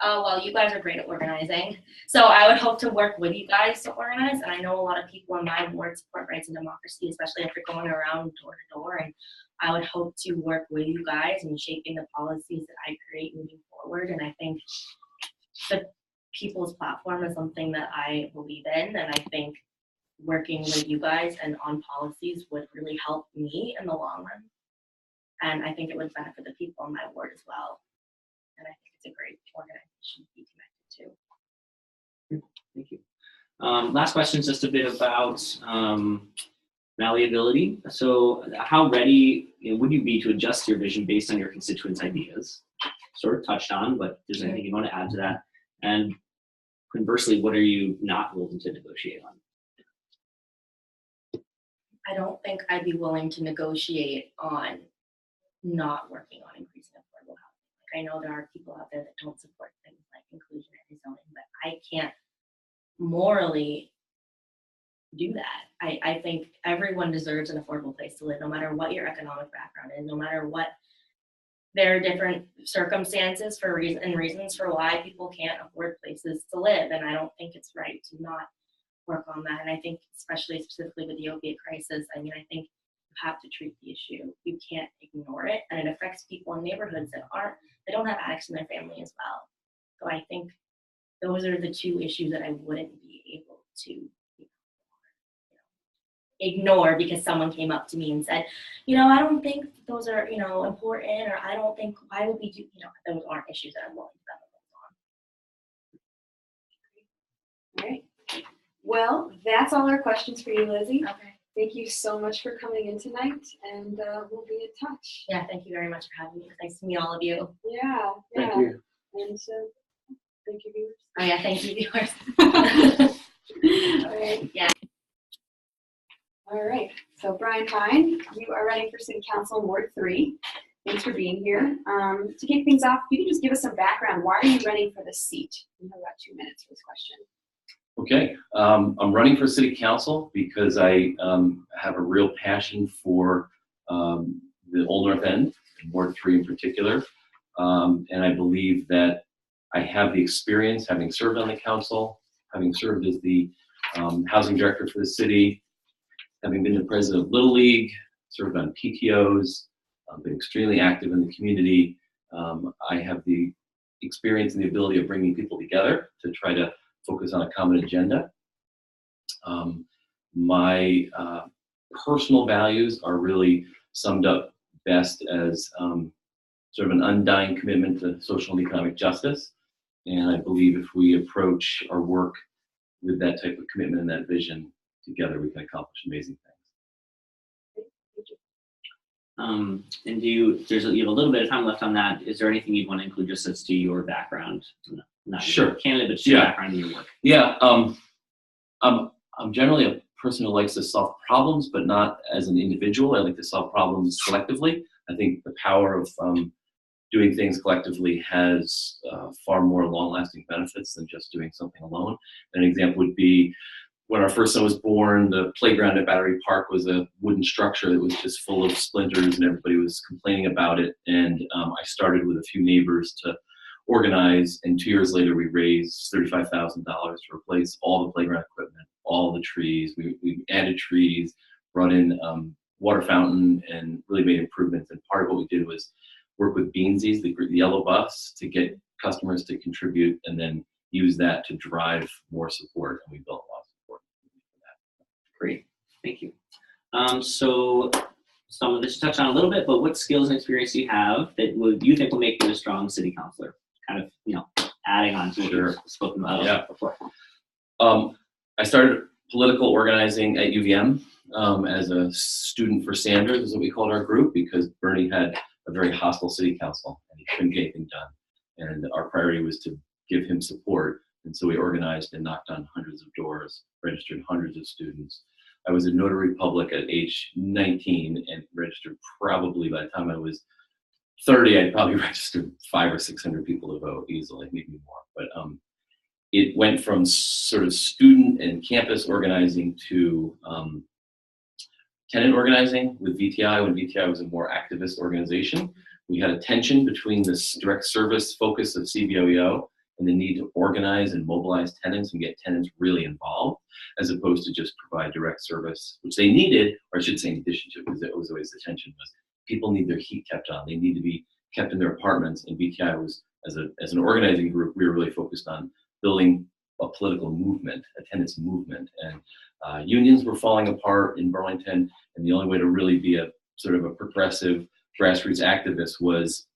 Oh, well, you guys are great at organizing. So I would hope to work with you guys to organize. And I know a lot of people in my ward support rights and democracy, especially if you're going around door to door. And I would hope to work with you guys in shaping the policies that I create moving forward. And I think the People's Platform is something that I believe in. And I think working with you guys and on policies would really help me in the long run. And I think it would benefit the people in my ward as well. And I think it's a great organization to be connected to. Thank you. Last question is just a bit about malleability. So how ready would you be to adjust your vision based on your constituents' ideas? Sort of touched on, but if there's anything you want to add to that? And conversely, what are you not willing to negotiate on? I don't think I'd be willing to negotiate on not working on increasing affordable housing. Like I know there are people out there that don't support things like inclusionary zoning, but I can't morally do that. I think everyone deserves an affordable place to live, no matter what your economic background is, no matter what there are different circumstances for reasons for why people can't afford places to live. And I don't think it's right to not work on that. And I think especially specifically with the opiate crisis, I mean, I think you have to treat the issue. You can't ignore it. And it affects people in neighborhoods that don't have addicts in their family as well. So I think those are the two issues that I wouldn't be able to ignore because someone came up to me and said, I don't think those are, important, or I don't think, why would we do, those aren't issues that I'm willing to All right. Well, that's all our questions for you, Lizzie. Okay. Thank you so much for coming in tonight, and we'll be in touch. Yeah, thank you very much for having me. It's nice to meet all of you. Yeah. Thank you. And thank you, viewers. Oh yeah, thank you, viewers. All right. Yeah. All right. So Brian Fine, you are running for City Council Ward 3. Thanks for being here. To kick things off, you can just give us some background. Why are you running for this seat? You have about 2 minutes for this question. Okay, I'm running for City Council because I have a real passion for the Old North End, Ward 3 in particular, and I believe that I have the experience, having served on the council, having served as the housing director for the city, having been the president of Little League, served on PTOs, been extremely active in the community. I have the experience and the ability of bringing people together to try to focus on a common agenda. My personal values are really summed up best as sort of an undying commitment to social and economic justice. And I believe if we approach our work with that type of commitment and that vision together, we can accomplish amazing things. And you have a little bit of time left on that. Is there anything you'd want to include just as to your background? Not Sure. Your candidate, but your background in your work. Yeah, I'm generally a person who likes to solve problems, but not as an individual. I like to solve problems collectively. I think the power of doing things collectively has far more long-lasting benefits than just doing something alone. An example would be when our first son was born, the playground at Battery Park was a wooden structure that was just full of splinters and everybody was complaining about it. And I started with a few neighbors to organize, and 2 years later we raised $35,000 to replace all the playground equipment, all the trees. We added trees, brought in water fountain, and really made improvements. And part of what we did was work with Beansies, the yellow bus, to get customers to contribute and then use that to drive more support. And we built a lot of support for that. Great, thank you. So some of this you touched on a little bit, but what skills and experience do you have that you think will make you a strong city councilor? Kind of, adding on to what you've spoken about before. I started political organizing at UVM as a student for Sanders, is what we called our group, because Bernie had a very hostile city council, and he couldn't get anything done. And our priority was to give him support. And so we organized and knocked on hundreds of doors, registered hundreds of students. I was a notary public at age 19 and registered probably by the time I was 30, I'd probably registered 500 or 600 people to vote easily, maybe more. But it went from sort of student and campus organizing to tenant organizing with VTI, when VTI was a more activist organization. We had a tension between this direct service focus of CBOEO and the need to organize and mobilize tenants and get tenants really involved, as opposed to just provide direct service, which they needed, or I should say in addition to, because it was always the tension was people need their heat kept on. They need to be kept in their apartments, and VTI was, as an organizing group, we were really focused on building a political movement, a tenants movement, and unions were falling apart in Burlington, and the only way to really be a sort of a progressive grassroots activist was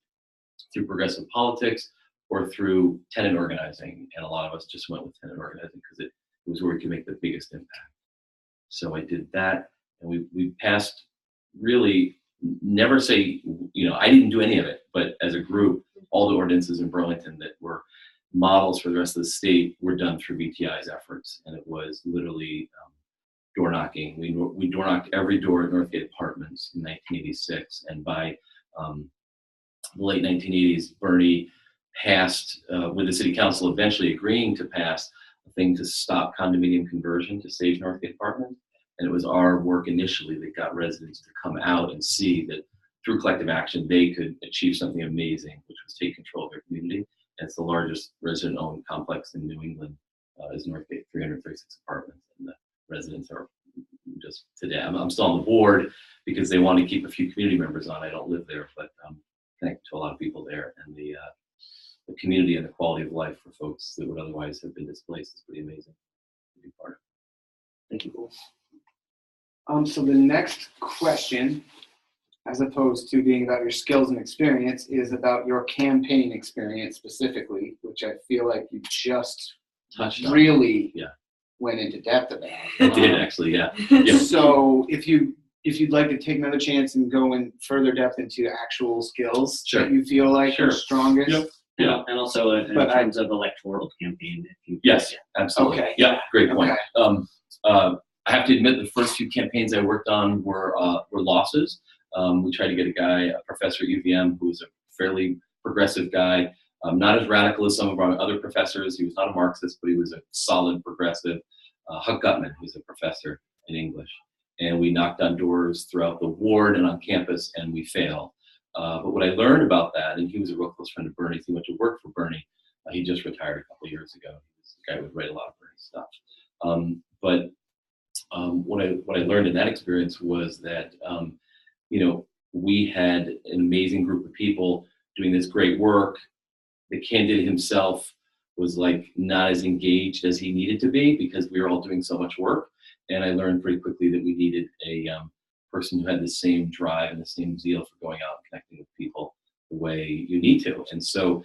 through progressive politics or through tenant organizing, and a lot of us just went with tenant organizing because it was where we could make the biggest impact. So I did that, and we passed, really, never say, I didn't do any of it, but as a group, all the ordinances in Burlington that were models for the rest of the state were done through VTI's efforts, and it was literally door knocking. We door knocked every door at Northgate Apartments in 1986, and by the late 1980s, Bernie passed, with the city council eventually agreeing to pass a thing to stop condominium conversion to save Northgate Apartments. And it was our work initially that got residents to come out and see that through collective action, they could achieve something amazing, which was take control of their community. And it's the largest resident-owned complex in New England, is Northgate, 336 apartments. And the residents are just today, I'm still on the board because they want to keep a few community members on. I don't live there, but I'm connected to a lot of people there. And the community and the quality of life for folks that would otherwise have been displaced is pretty amazing to be part of. Thank you. So the next question, as opposed to being about your skills and experience, is about your campaign experience specifically, which I feel like you just Touched on. really Yeah. went into depth about. I did actually, yeah. Yeah. So if you'd like to take another chance and go in further depth into actual skills Sure. that you feel like Sure. are strongest. Yep. Yeah. And also in terms of electoral campaign, if you Yes, absolutely. Okay. Yeah, great point. Okay. I have to admit, the first few campaigns I worked on were losses. We tried to get a professor at UVM who was a fairly progressive guy, not as radical as some of our other professors. He was not a Marxist, but he was a solid progressive. Huck Gutman, who's a professor in English. And we knocked on doors throughout the ward and on campus, and we failed. But what I learned about that, and he was a real close friend of Bernie's, he went to work for Bernie. He just retired a couple of years ago. He was the guy who would write a lot of Bernie stuff. What I learned in that experience was that, we had an amazing group of people doing this great work. The candidate himself was not as engaged as he needed to be because we were all doing so much work. And I learned pretty quickly that we needed a person who had the same drive and the same zeal for going out and connecting with people the way you need to. And so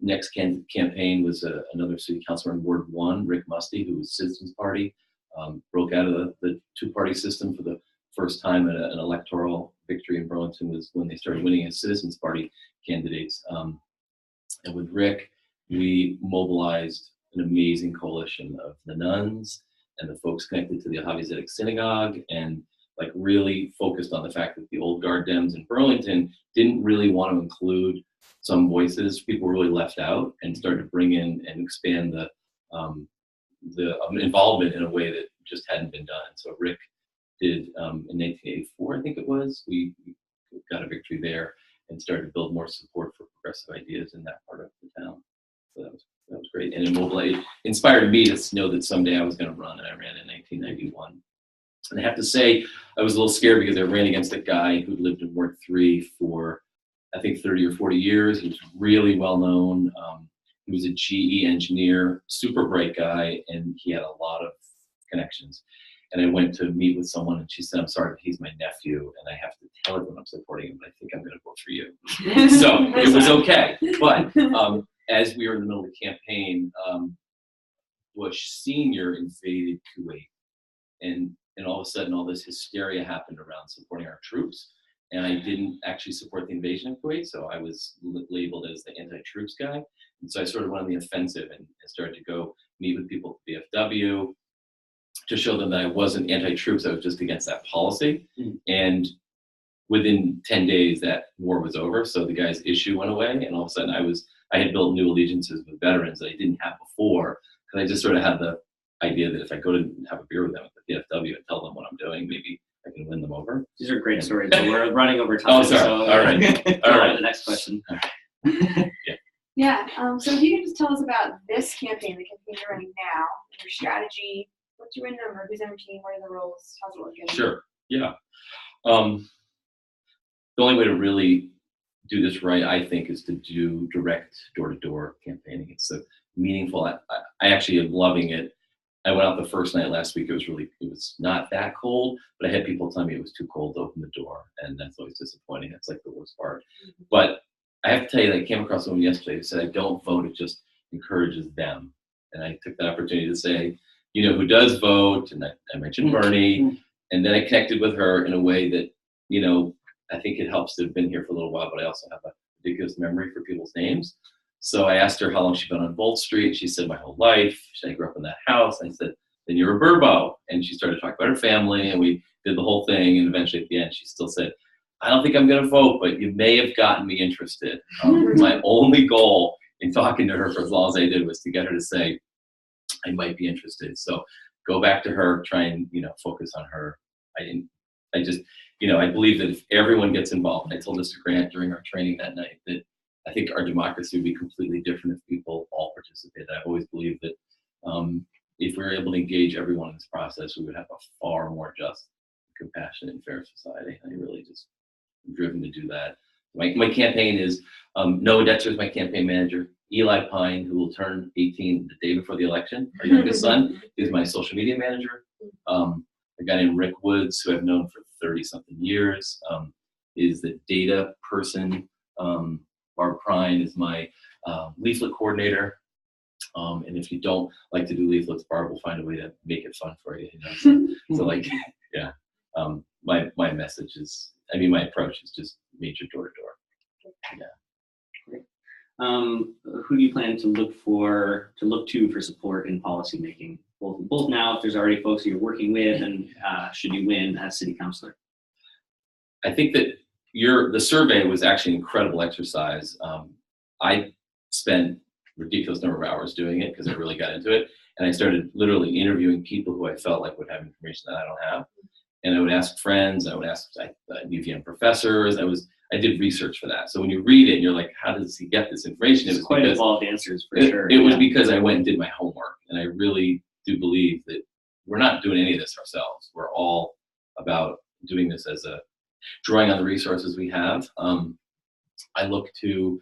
next campaign was another city councilor in Ward 1, Rick Musty, who was Citizens Party, broke out of the two-party system for the first time. An electoral victory in Burlington was when they started winning as Citizens Party candidates. And with Rick, we mobilized an amazing coalition of the nuns and the folks connected to the Ahavi Zedek Synagogue, and really focused on the fact that the old guard Dems in Burlington didn't really want to include some voices. People were really left out, and started to bring in and expand the involvement in a way that just hadn't been done. So Rick did, in 1984, I think it was, we got a victory there and started to build more support for progressive ideas in that part of the town. So that was great. And it inspired me to know that someday I was going to run, and I ran in 1991. And I have to say, I was a little scared because I ran against a guy who lived in Ward 3 for, I think, 30 or 40 years. He was really well known. He was a GE engineer, super bright guy, and he had a lot of connections. And I went to meet with someone, and she said, "I'm sorry, but he's my nephew, and I have to tell everyone I'm supporting him, but I think I'm going to vote for you." So it was okay. But as we were in the middle of the campaign, Bush Sr. invaded Kuwait, and all of a sudden, all this hysteria happened around supporting our troops. and I didn't actually support the invasion of Kuwait, so I was labeled as the anti-troops guy. And so I sort of went on the offensive and started to go meet with people at the VFW to show them that I wasn't anti-troops, I was just against that policy. And within 10 days, that war was over, so the guy's issue went away, and all of a sudden I had built new allegiances with veterans that I didn't have before, because I just sort of had the idea that if I go to have a beer with them at the VFW and tell them what I'm doing, maybe I can win them over. These are great stories, but we're running over time. Oh, sorry. So All right. All All right. right. The next question. Yeah, so if you could just tell us about this campaign, the campaign you're running now, your strategy, what's your win number, who's on your team, what are the roles, how's it working? Sure. Yeah. The only way to really do this right, I think, is to do direct door-to-door campaigning. It's so meaningful. I actually am loving it. I went out the first night last week. It was not that cold, but I had people tell me it was too cold to open the door, and that's always disappointing. That's like the worst part. But I have to tell you that I came across someone yesterday who said, I don't vote, it just encourages them. And I took that opportunity to say, you know, who does vote? And I mentioned Bernie, and then I connected with her in a way that, you know, I think it helps to have been here for a little while, but I also have a ridiculous memory for people's names. So I asked her how long she'd been on Volt Street. She said, my whole life. I grew up in that house. I said, then you're a Burbo. And she started talking about her family, and we did the whole thing. And eventually at the end, she still said, I don't think I'm going to vote, but you may have gotten me interested. My only goal in talking to her for as long as I did was to get her to say, I might be interested. So go back to her, try and, you know, focus on her. I believe that if everyone gets involved, and I told Mr. Grant during our training that night that I think our democracy would be completely different if people all participated. I've always believed that if we were able to engage everyone in this process, we would have a far more just, compassionate, and fair society. I really just am driven to do that. My campaign is Noah Detzer is my campaign manager. Eli Pine, who will turn 18 the day before the election, our youngest son, is my social media manager. A guy named Rick Woods, who I've known for 30-something years, is the data person. Barb Prine is my leaflet coordinator. And if you don't like to do leaflets, Barb will find a way to make it fun for you. So like, yeah. My message is, my approach is just major door-to-door. Yeah. Who do you plan to look to for support in policymaking? Both now, if there's already folks that you're working with, and should you win as city councilor? I think that the survey was actually an incredible exercise. I spent a ridiculous number of hours doing it because I really got into it, and I started literally interviewing people who I felt like would have information that I don't have. And I would ask friends, I would ask UVM professors. I did research for that. So when you read it, and you're like, how does he get this information? It was quite because, involved answers for sure. It was because I went and did my homework, and I really do believe that we're not doing any of this ourselves. We're all about doing this as drawing on the resources we have. I look to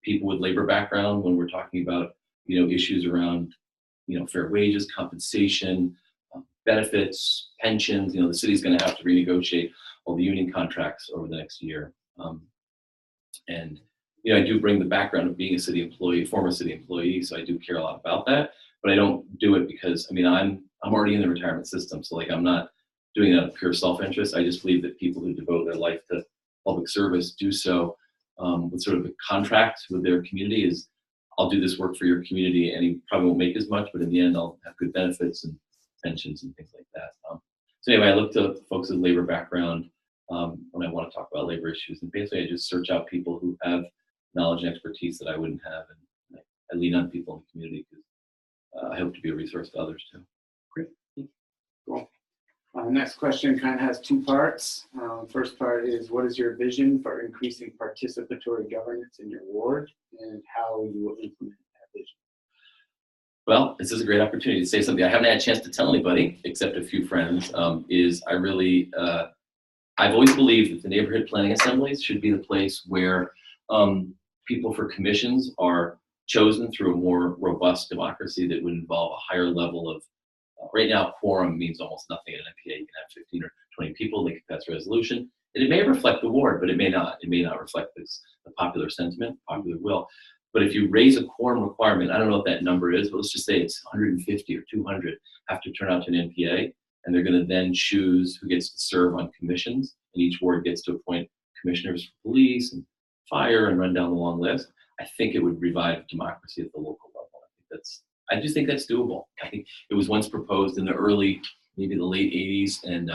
people with labor background when we're talking about issues around fair wages, compensation, benefits, pensions. The city's going to have to renegotiate all the union contracts over the next year. And I do bring the background of being a city employee, former city employee, so I do care a lot about that. But I don't do it because I'm already in the retirement system, so I'm not doing it out of pure self-interest. I just believe that people who devote their life to public service do so with sort of a contract with their community. Is I'll do this work for your community, and you probably won't make as much, but in the end, I'll have good benefits and pensions and things like that. So anyway, I look to folks with labor background when I want to talk about labor issues, and basically I just search out people who have knowledge and expertise that I wouldn't have, and I lean on people in the community because I hope to be a resource to others too. Great. Cool. Next question kind of has two parts. First part is, what is your vision for increasing participatory governance in your ward, and how you will implement that vision? Well, this is a great opportunity to say something I haven't had a chance to tell anybody except a few friends. I've always believed that the neighborhood planning assemblies should be the place where people for commissions are chosen through a more robust democracy that would involve a higher level of, right now, quorum means almost nothing at an MPA. You can have 15 or 20 people, they can pass a resolution, and it may reflect the ward, but it may not. It may not reflect the popular sentiment, popular will. But if you raise a quorum requirement, I don't know what that number is, but let's just say it's 150 or 200 have to turn out to an NPA, and they're going to then choose who gets to serve on commissions. and each ward gets to appoint commissioners for police and fire and run down the long list, I think it would revive democracy at the local level. I just think that's doable. I think it was once proposed in the early, maybe the late 80s, and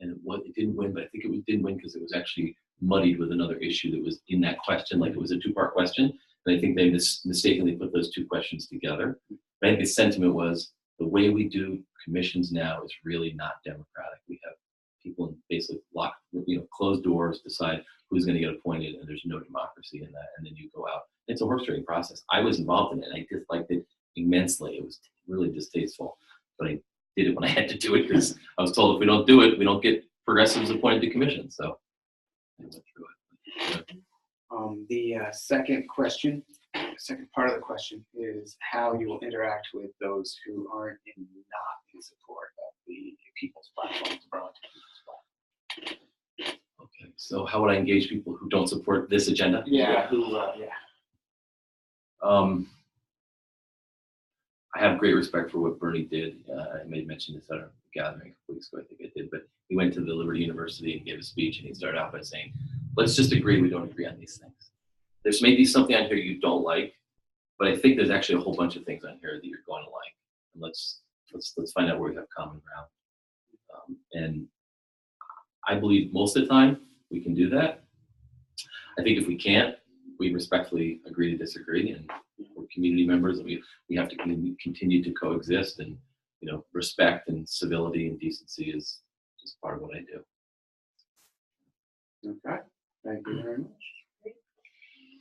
it didn't win, but I think it didn't win because it was actually muddied with another issue that was in that question, like it was a two-part question, and I think they mistakenly put those two questions together. But I think the sentiment was the way we do commissions now is really not democratic. We have people basically closed doors, decide who's going to get appointed, and there's no democracy in that, and then you go out. It's a horse-trading process. I was involved in it, and I disliked it immensely. It was really distasteful, but I did it when I had to do it because I was told if we don't do it, we don't get progressives appointed to commissions. So I went through it. The second part of the question is how you will interact with those who aren't not in support of the People's Platform, Burlington People's Platform. Okay, so how would I engage people who don't support this agenda? Yeah. I have great respect for what Bernie did. I may mention this at a gathering a couple weeks ago, I think I did, but he went to the Liberty University and gave a speech, and he started out by saying, let's just agree we don't agree on these things. There's maybe something on here you don't like, but I think there's actually a whole bunch of things on here that you're going to like. And let's find out where we have common ground. And I believe most of the time we can do that. I think if we can't, we respectfully agree to disagree, and we're community members, and we have to continue to coexist, and respect and civility and decency is just part of what I do. Okay, thank you very much.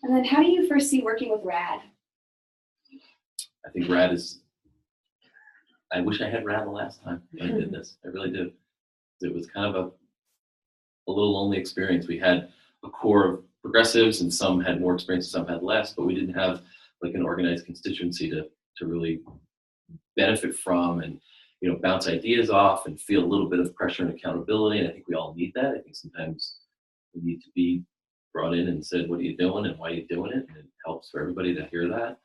And then how do you foresee working with RAD? I think RAD I wish I had RAD the last time I did this. I really did. It was kind of a little lonely experience. We had a core of progressives, and some had more experience, some had less, but we didn't have like an organized constituency to really benefit from and bounce ideas off and feel a little bit of pressure and accountability. And I think we all need that. I think sometimes we need to be brought in and said, what are you doing and why are you doing it? And it helps for everybody to hear that.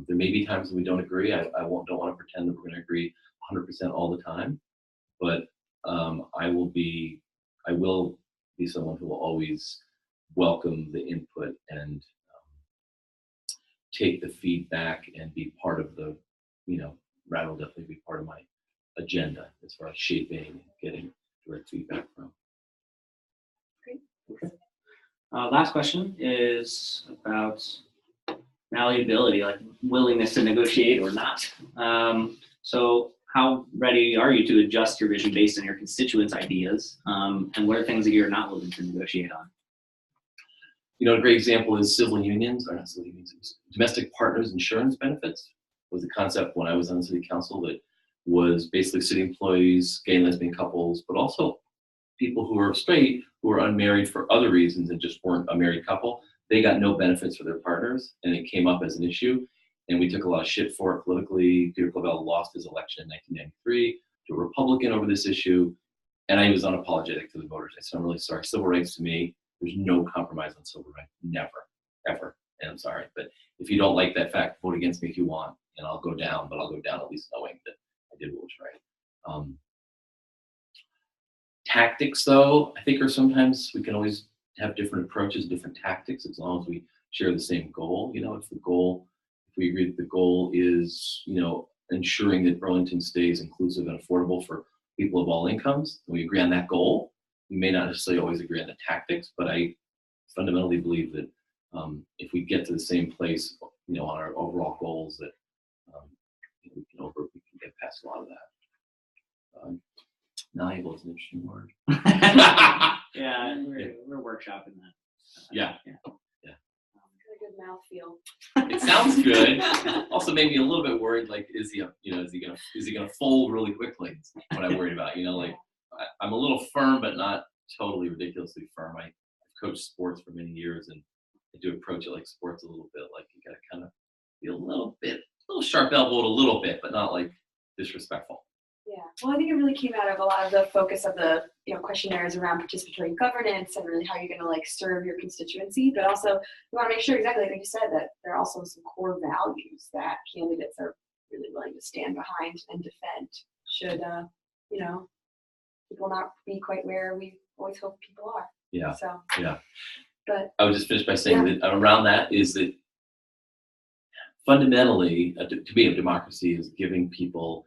There may be times when we don't agree. I don't want to pretend that we're going to agree 100% all the time, but I will be someone who will always welcome the input and take the feedback and be part of the, RAD will definitely be part of my agenda as far as shaping and getting direct feedback from. Great. Last question is about malleability, like willingness to negotiate or not. So how ready are you to adjust your vision based on your constituents' ideas? And what are things that you're not willing to negotiate on? A great example is domestic partners insurance benefits was a concept when I was on the city council that was basically city employees, gay and lesbian couples, but also people who are straight, who are unmarried for other reasons and just weren't a married couple. They got no benefits for their partners, and it came up as an issue. And we took a lot of shit for it politically. Peter Clavell lost his election in 1993 to a Republican over this issue, and I was unapologetic to the voters. I said, I'm really sorry. Civil rights to me, there's no compromise on civil rights, never, ever. And I'm sorry, but if you don't like that fact, vote against me if you want, and I'll go down, but I'll go down at least knowing that I did what was right. Tactics, though, I think are sometimes we can always have different approaches, different tactics, as long as we share the same goal. If we agree that the goal is, ensuring that Burlington stays inclusive and affordable for people of all incomes, and we agree on that goal. We may not necessarily always agree on the tactics, but I fundamentally believe that if we get to the same place, on our overall goals, that we can get past a lot of that. Malleable is an interesting word. Yeah, we're workshopping that. Yeah. Got a good mouth feel. It sounds good. Also made me a little bit worried. Like, is he gonna fold really quickly? That's what I'm worried about. I'm a little firm, but not totally ridiculously firm. I've coached sports for many years, and I do approach it like sports a little bit. Like, you gotta kind of be a little sharp elbowed a little bit, but not like disrespectful. Yeah, well, I think it really came out of a lot of the focus of the questionnaires around participatory governance and really how you're going to serve your constituency, but also you want to make sure, exactly like you said, that there are also some core values that candidates are really willing to stand behind and defend. Should people not be quite where we always hope people are. Yeah. So, Yeah. but I would just finish by saying that around that is that fundamentally, to me, a democracy is giving people,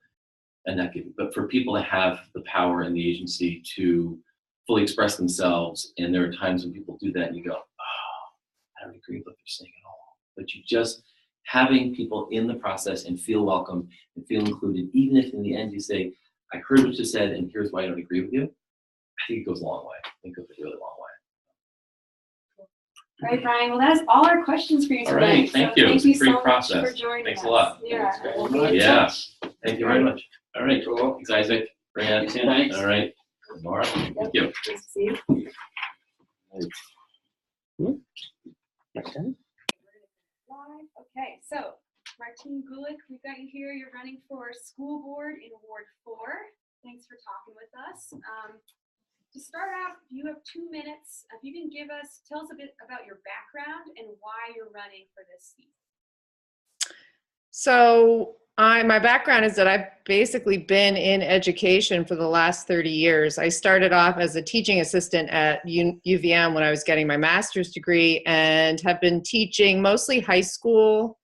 and not giving, but for people to have the power and the agency to fully express themselves. And there are times when people do that and you go, oh, I don't agree with what they're saying at all. But you just having people in the process and feel welcome and feel included, even if in the end you say, I heard what you said and here's why I don't agree with you, I think it goes a long way. I think it goes a really long way. All right, Brian. Well, that is all our questions for you All tonight. right, thank you. Thank It's a you great so process. much for joining Thanks us. a lot. Yeah, Thanks very we'll be in much. Yeah. touch. Thank you very much. All right. Cool. Thanks, Isaac. Fran. Thanks. All right. Laura. Thank you. Nice to see you. Live. Okay, so Martine Gulick, we've got you here. You're running for school board in Ward 4. Thanks for talking with us. To start out, you have 2 minutes. If you can tell us a bit about your background and why you're running for this seat. So my background is that I've basically been in education for the last 30 years. I started off as a teaching assistant at UVM when I was getting my master's degree and have been teaching mostly high school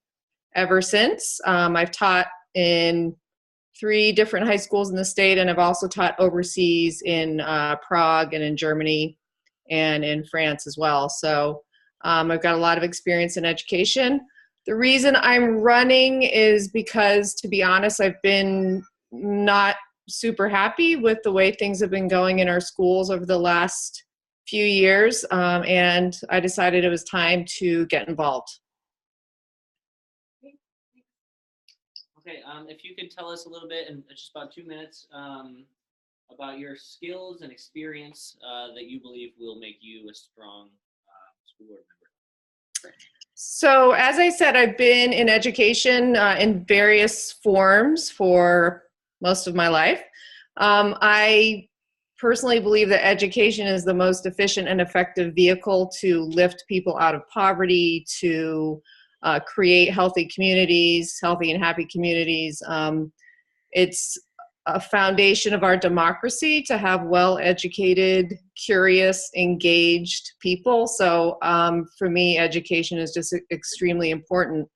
ever since. I've taught in 3 different high schools in the state, and I've also taught overseas in Prague and in Germany and in France as well. So I've got a lot of experience in education. The reason I'm running is because, to be honest, I've been not super happy with the way things have been going in our schools over the last few years, and I decided it was time to get involved. Okay, if you could tell us a little bit in just about 2 minutes about your skills and experience that you believe will make you a strong school board member. So, as I said, I've been in education in various forms for most of my life. I personally believe that education is the most efficient and effective vehicle to lift people out of poverty, to create healthy communities, healthy and happy communities. It's a foundation of our democracy to have well-educated, curious, engaged people. So for me, education is just extremely important.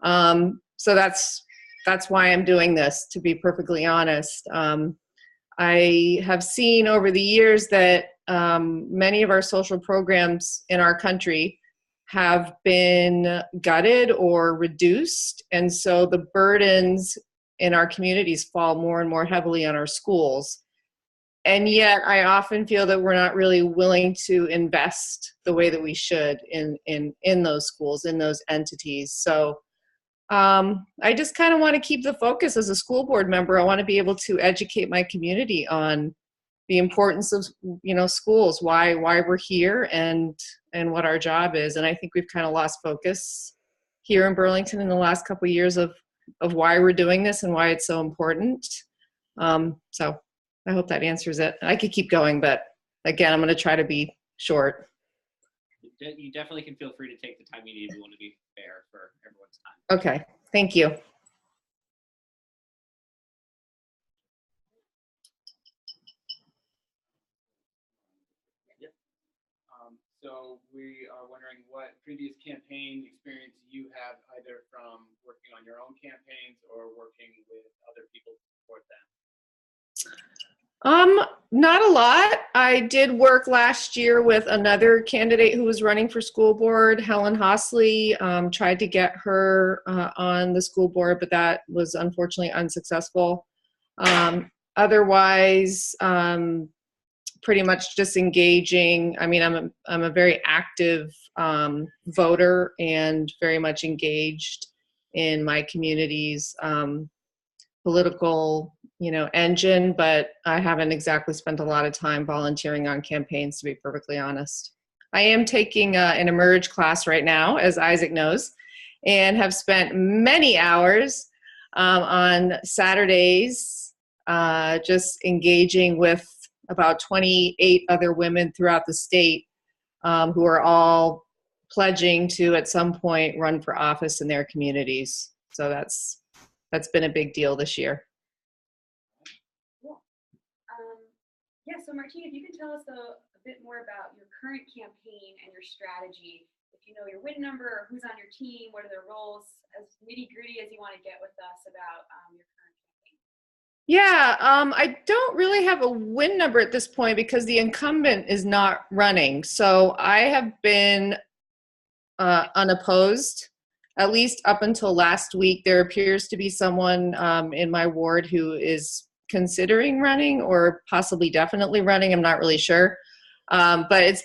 So that's why I'm doing this, to be perfectly honest. I have seen over the years that many of our social programs in our country have been gutted or reduced, and so the burdens in our communities fall more and more heavily on our schools. And yet I often feel that we're not really willing to invest the way that we should in those schools, in those entities. So I just kind of want to keep the focus as a school board member. I want to be able to educate my community on the importance of, schools, why we're here and what our job is. And I think we've kind of lost focus here in Burlington in the last couple of years of why we're doing this and why it's so important. So I hope that answers it. I could keep going, but again, I'm going to try to be short. You definitely can feel free to take the time you need if you want to be fair for everyone's time. Okay, thank you. So we are wondering what previous campaign experience you have, either from working on your own campaigns or working with other people to support them. Not a lot. I did work last year with another candidate who was running for school board, Helen Hosley. Tried to get her on the school board, but that was unfortunately unsuccessful. Otherwise, pretty much just engaging. I mean, I'm a very active voter and very much engaged in my community's political, engine, but I haven't exactly spent a lot of time volunteering on campaigns, to be perfectly honest. I am taking an Emerge class right now, as Isaac knows, and have spent many hours on Saturdays just engaging with about 28 other women throughout the state who are all pledging to, at some point, run for office in their communities. So that's been a big deal this year. Cool. Yeah, so Martine, if you can tell us a bit more about your current campaign and your strategy, if you know your win number or who's on your team, what are their roles, as nitty gritty as you want to get with us about your current campaign. Yeah, I don't really have a win number at this point because the incumbent is not running. So I have been unopposed, at least up until last week. There appears to be someone in my ward who is considering running or possibly definitely running. I'm not really sure. But it's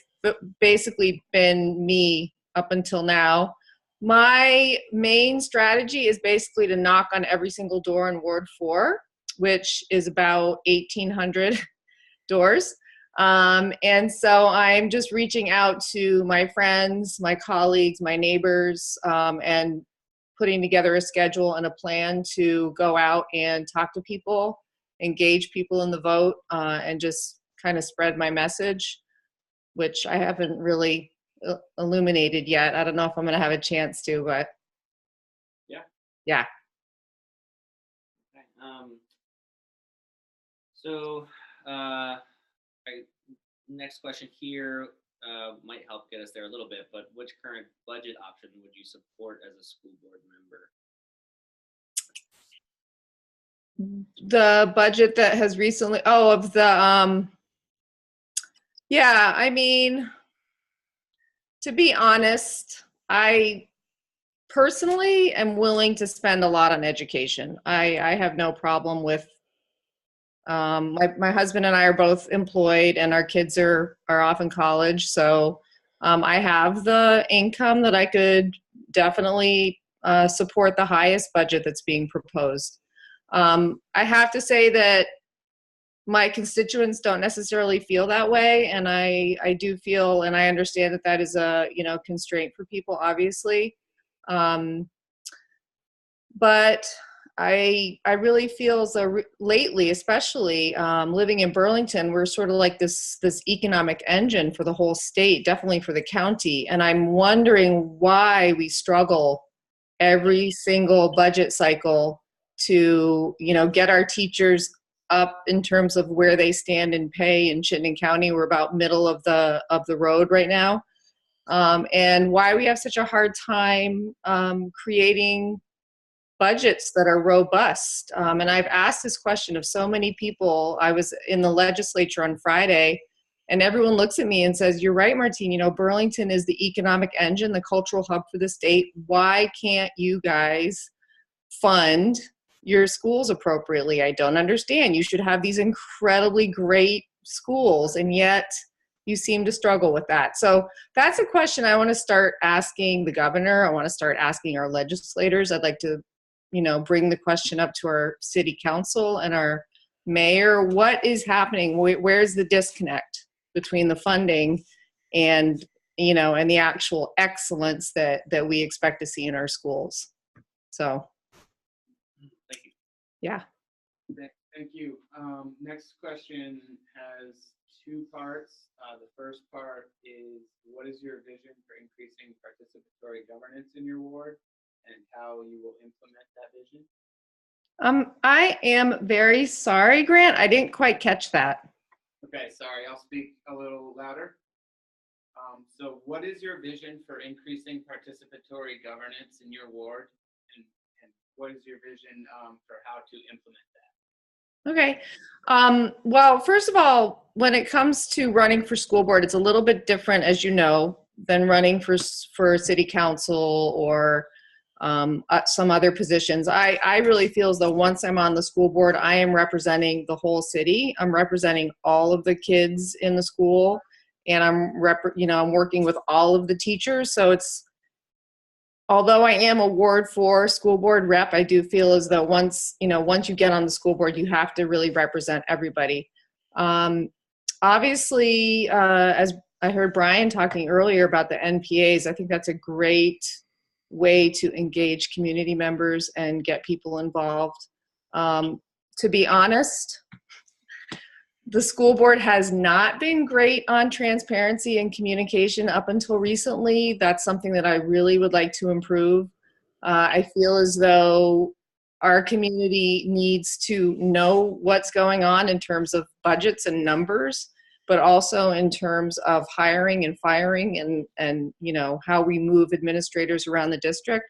basically been me up until now. My main strategy is basically to knock on every single door in Ward 4, which is about 1,800 doors. And so I'm just reaching out to my friends, my colleagues, my neighbors, and putting together a schedule and a plan to go out and talk to people, engage people in the vote, and just kind of spread my message, which I haven't really illuminated yet. I don't know if I'm going to have a chance to, but yeah. Okay. So next question here might help get us there a little bit, but which current budget option would you support as a school board member? The budget that has recently, of the, yeah, I mean, to be honest, I personally am willing to spend a lot on education. I have no problem with, my husband and I are both employed and our kids are off in college. So I have the income that I could definitely support the highest budget that's being proposed. I have to say that my constituents don't necessarily feel that way, and I do feel, and I understand that that is a constraint for people, obviously. But I really feel as though lately, especially living in Burlington, we're sort of like this economic engine for the whole state, definitely for the county. And I'm wondering why we struggle every single budget cycle to get our teachers up in terms of where they stand in pay in Chittenden County. We're about middle of the road right now, and why we have such a hard time creating budgets that are robust. And I've asked this question of so many people. I was in the legislature on Friday, and everyone looks at me and says, "You're right, Martine. Burlington is the economic engine, the cultural hub for the state. Why can't you guys fund your schools appropriately? I don't understand. You should have these incredibly great schools, and yet you seem to struggle with that." So that's a question I want to start asking the governor. I want to start asking our legislators. I'd like to, bring the question up to our city council and our mayor. What is happening? Where's the disconnect between the funding and, and the actual excellence that we expect to see in our schools? So. Thank you. Yeah. Thank you. Next question has two parts. The first part is, what is your vision for increasing participatory governance in your ward, and how you will implement that vision? I am very sorry, Grant. I didn't quite catch that. Okay, sorry. I'll speak a little louder. So what is your vision for increasing participatory governance in your ward, and what is your vision for how to implement that? Okay. Well, first of all, when it comes to running for school board, it's a little bit different, as you know, than running for city council or some other positions. I really feel as though once I'm on the school board, I am representing the whole city. I'm representing all of the kids in the school, and I'm working with all of the teachers. So although I am a Ward 4 school board rep, I do feel as though once you get on the school board, you have to really represent everybody. Obviously, as I heard Brian talking earlier about the NPAs, I think that's a great way to engage community members and get people involved. To be honest, the school board has not been great on transparency and communication up until recently. That's something that I really would like to improve. I feel as though our community needs to know what's going on in terms of budgets and numbers, but also in terms of hiring and firing and you know, how we move administrators around the district.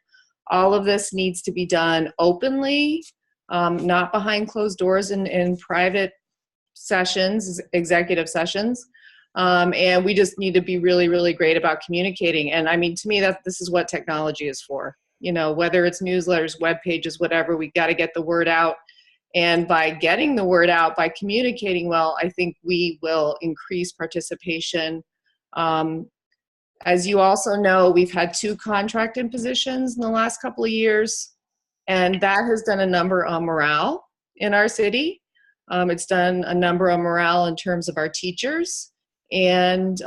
All of this needs to be done openly, not behind closed doors in private sessions, executive sessions. And we just need to be really, really great about communicating. And I mean, to me, this is what technology is for. You know, whether it's newsletters, web pages, whatever, we got to get the word out. And by getting the word out, by communicating well, I think we will increase participation. As you also know, we've had 2 contracted positions in the last couple of years, and that has done a number on morale in our city. It's done a number on morale in terms of our teachers. And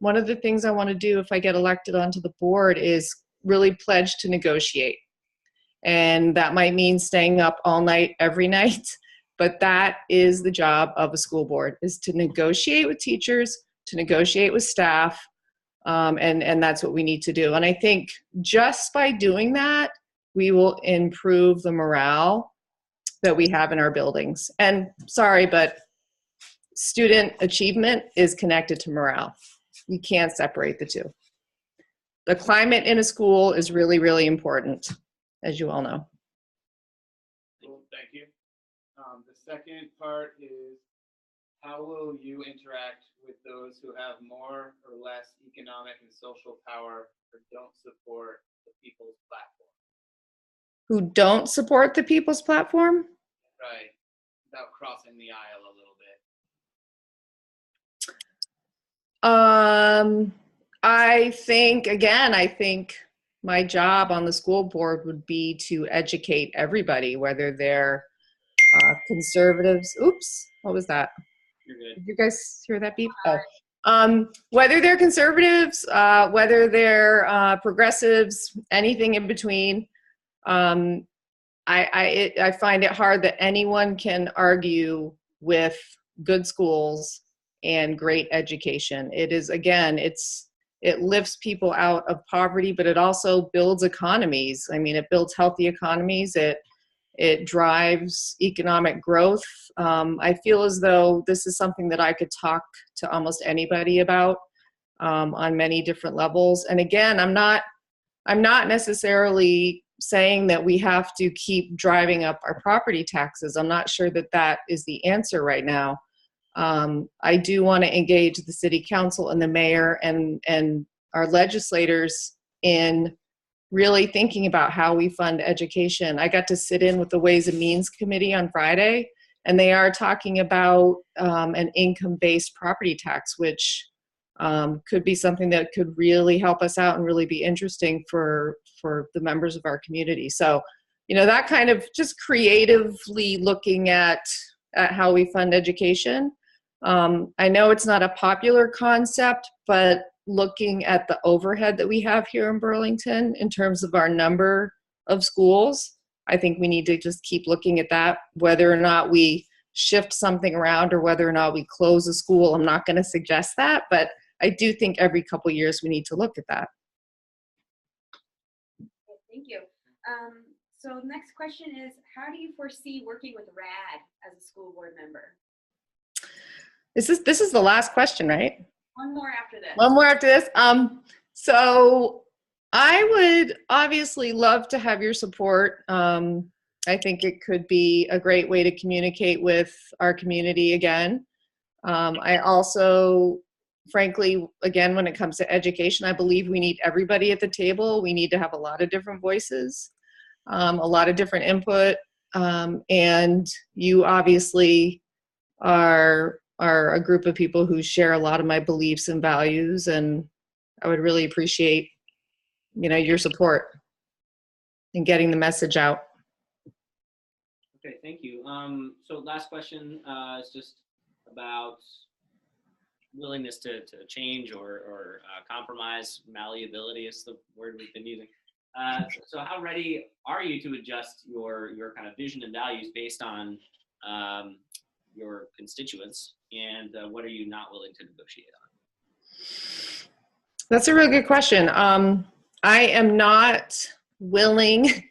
one of the things I want to do if I get elected onto the board is really pledge to negotiate. And that might mean staying up all night every night, but that is the job of a school board, is to negotiate with teachers, to negotiate with staff, and that's what we need to do. And I think just by doing that, we will improve the morale that we have in our buildings. And sorry, but student achievement is connected to morale. You can't separate the two. The climate in a school is really, really important, as you all know. Cool, thank you. The second part is, how will you interact with those who have more or less economic and social power or don't support the people's platform? Who don't support the People's Platform? Right, without crossing the aisle a little bit. I think my job on the school board would be to educate everybody, whether they're conservatives. Oops, what was that? You're good. Did you guys hear that beep? Oh. Whether they're conservatives, whether they're progressives, anything in between. I find it hard that anyone can argue with good schools and great education. It is, again, it lifts people out of poverty, but it also builds economies. I mean, it builds healthy economies. It drives economic growth. I feel as though this is something that I could talk to almost anybody about on many different levels. And again, I'm not necessarily saying that we have to keep driving up our property taxes. I'm not sure that that is the answer right now. I do want to engage the city council and the mayor and our legislators in really thinking about how we fund education. I got to sit in with the Ways and Means Committee on Friday, and they are talking about an income-based property tax, which could be something that could really help us out and really be interesting for the members of our community. So, you know, that kind of just creatively looking at how we fund education. I know it's not a popular concept, but looking at the overhead that we have here in Burlington in terms of our number of schools, I think we need to just keep looking at that, whether or not we shift something around or whether or not we close a school. I'm not going to suggest that, but I do think every couple of years we need to look at that. Thank you. So the next question is, how do you foresee working with RAD as a school board member? This is the last question, right? One more after this. One more after this. So I would obviously love to have your support. I think it could be a great way to communicate with our community again. I also, frankly, again, when it comes to education, I believe we need everybody at the table. We need to have a lot of different voices, a lot of different input. And you obviously are a group of people who share a lot of my beliefs and values, and I would really appreciate, you know, your support in getting the message out. Okay, thank you. So last question is just about willingness to change or compromise. Malleability is the word we've been using. So how ready are you to adjust your kind of vision and values based on your constituents, and what are you not willing to negotiate on? That's a really good question. I am not willing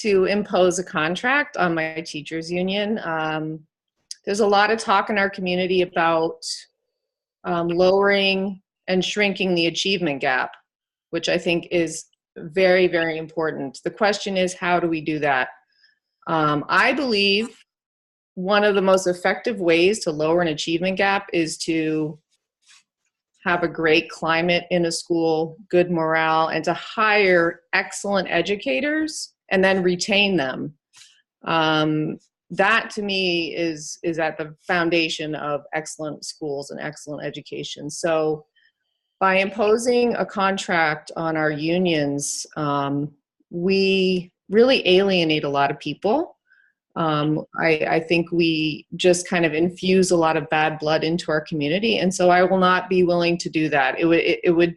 to impose a contract on my teachers union. There's a lot of talk in our community about lowering and shrinking the achievement gap, which I think is very, very important. The question is, how do we do that? I believe one of the most effective ways to lower an achievement gap is to have a great climate in a school, good morale, and to hire excellent educators and then retain them. That to me is at the foundation of excellent schools and excellent education. So by imposing a contract on our unions, we really alienate a lot of people. I think we just kind of infuse a lot of bad blood into our community, and so I will not be willing to do that. It would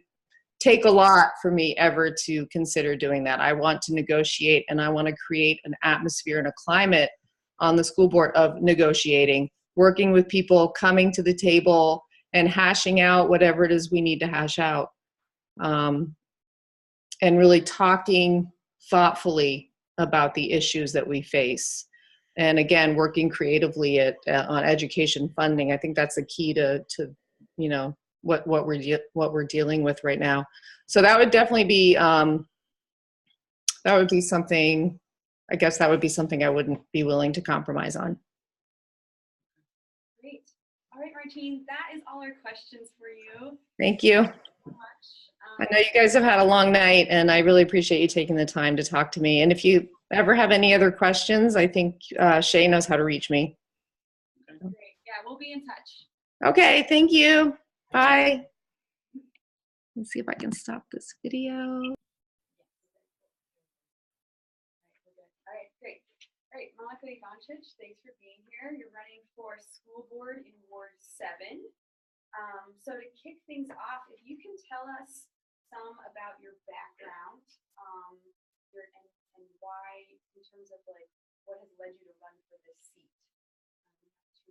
take a lot for me ever to consider doing that. I want to negotiate, and I want to create an atmosphere and a climate on the school board of negotiating, working with people, coming to the table, and hashing out whatever it is we need to hash out, and really talking thoughtfully about the issues that we face. And again, working creatively on education funding. I think that's the key to you know, what we're dealing with right now. So that would definitely be something. I guess that would be something I wouldn't be willing to compromise on. Great. All right, Martine, that is all our questions for you. Thank you. Thank you so much. I know you guys have had a long night, and I really appreciate you taking the time to talk to me. And if you ever have any other questions, I think Shay knows how to reach me. Great. Yeah, we'll be in touch. Okay, thank you. Bye. Let's see if I can stop this video. All right, great. All right, Monika Ivancic, thanks for being here. You're running for school board in Ward 7. So to kick things off, if you can tell us some about your background, and why, in terms of like what has led you to run for this seat. 2 minutes.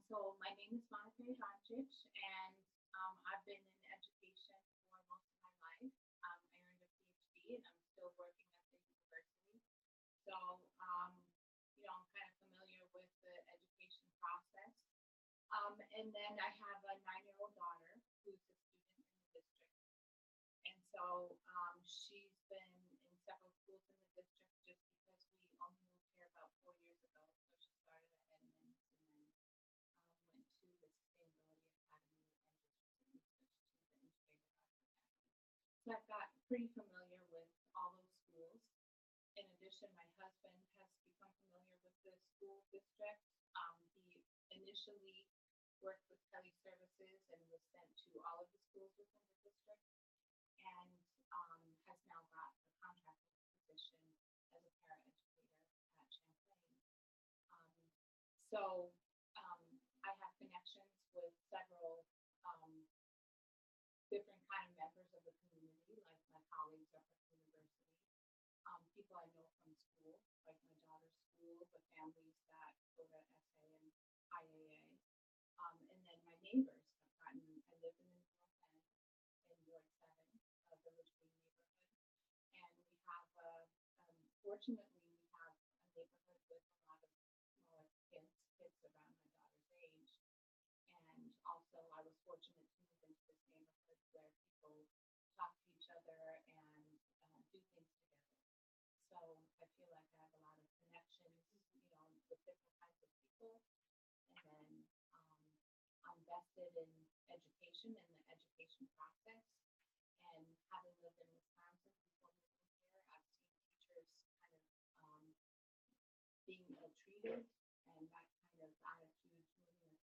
So my name is Monika Ivancic, and I've been in education for most of my life. I earned a PhD, and I'm still working at the university. So, I'm kind of familiar with the education process. And then I have a 9-year-old daughter who's a student in the district. And so she's been in several schools in the district just because we only moved here about 4 years ago. So she started at Edmonds and then went to the Sustainability Academy and just switched to the Integrated Arts Academy. So I've got pretty familiar with all those schools. In addition, my husband has become familiar with the school district. He initially worked with Kelly Services and was sent to all of the schools within the district, and has now got a contracted position as a paraeducator at Champlain. So I have connections with several different kind of members of the community, like my colleagues up at the university, people I know from school, like my daughter's school, the families that go to SA and IAA. And then my neighbors have gotten, I live in the North End in Ward 7, Village Green neighborhood. And we have, fortunately, we have a neighborhood with a lot of smaller kids around my daughter's age. And also I was fortunate to move into this neighborhood where people talk to each other and do things together. So I feel like I have a lot of connections, with different kinds of people. And then I'm vested in education and the education process. And having lived in Wisconsin before moving here, I've seen teachers kind of being ill-treated, and that kind of attitude moving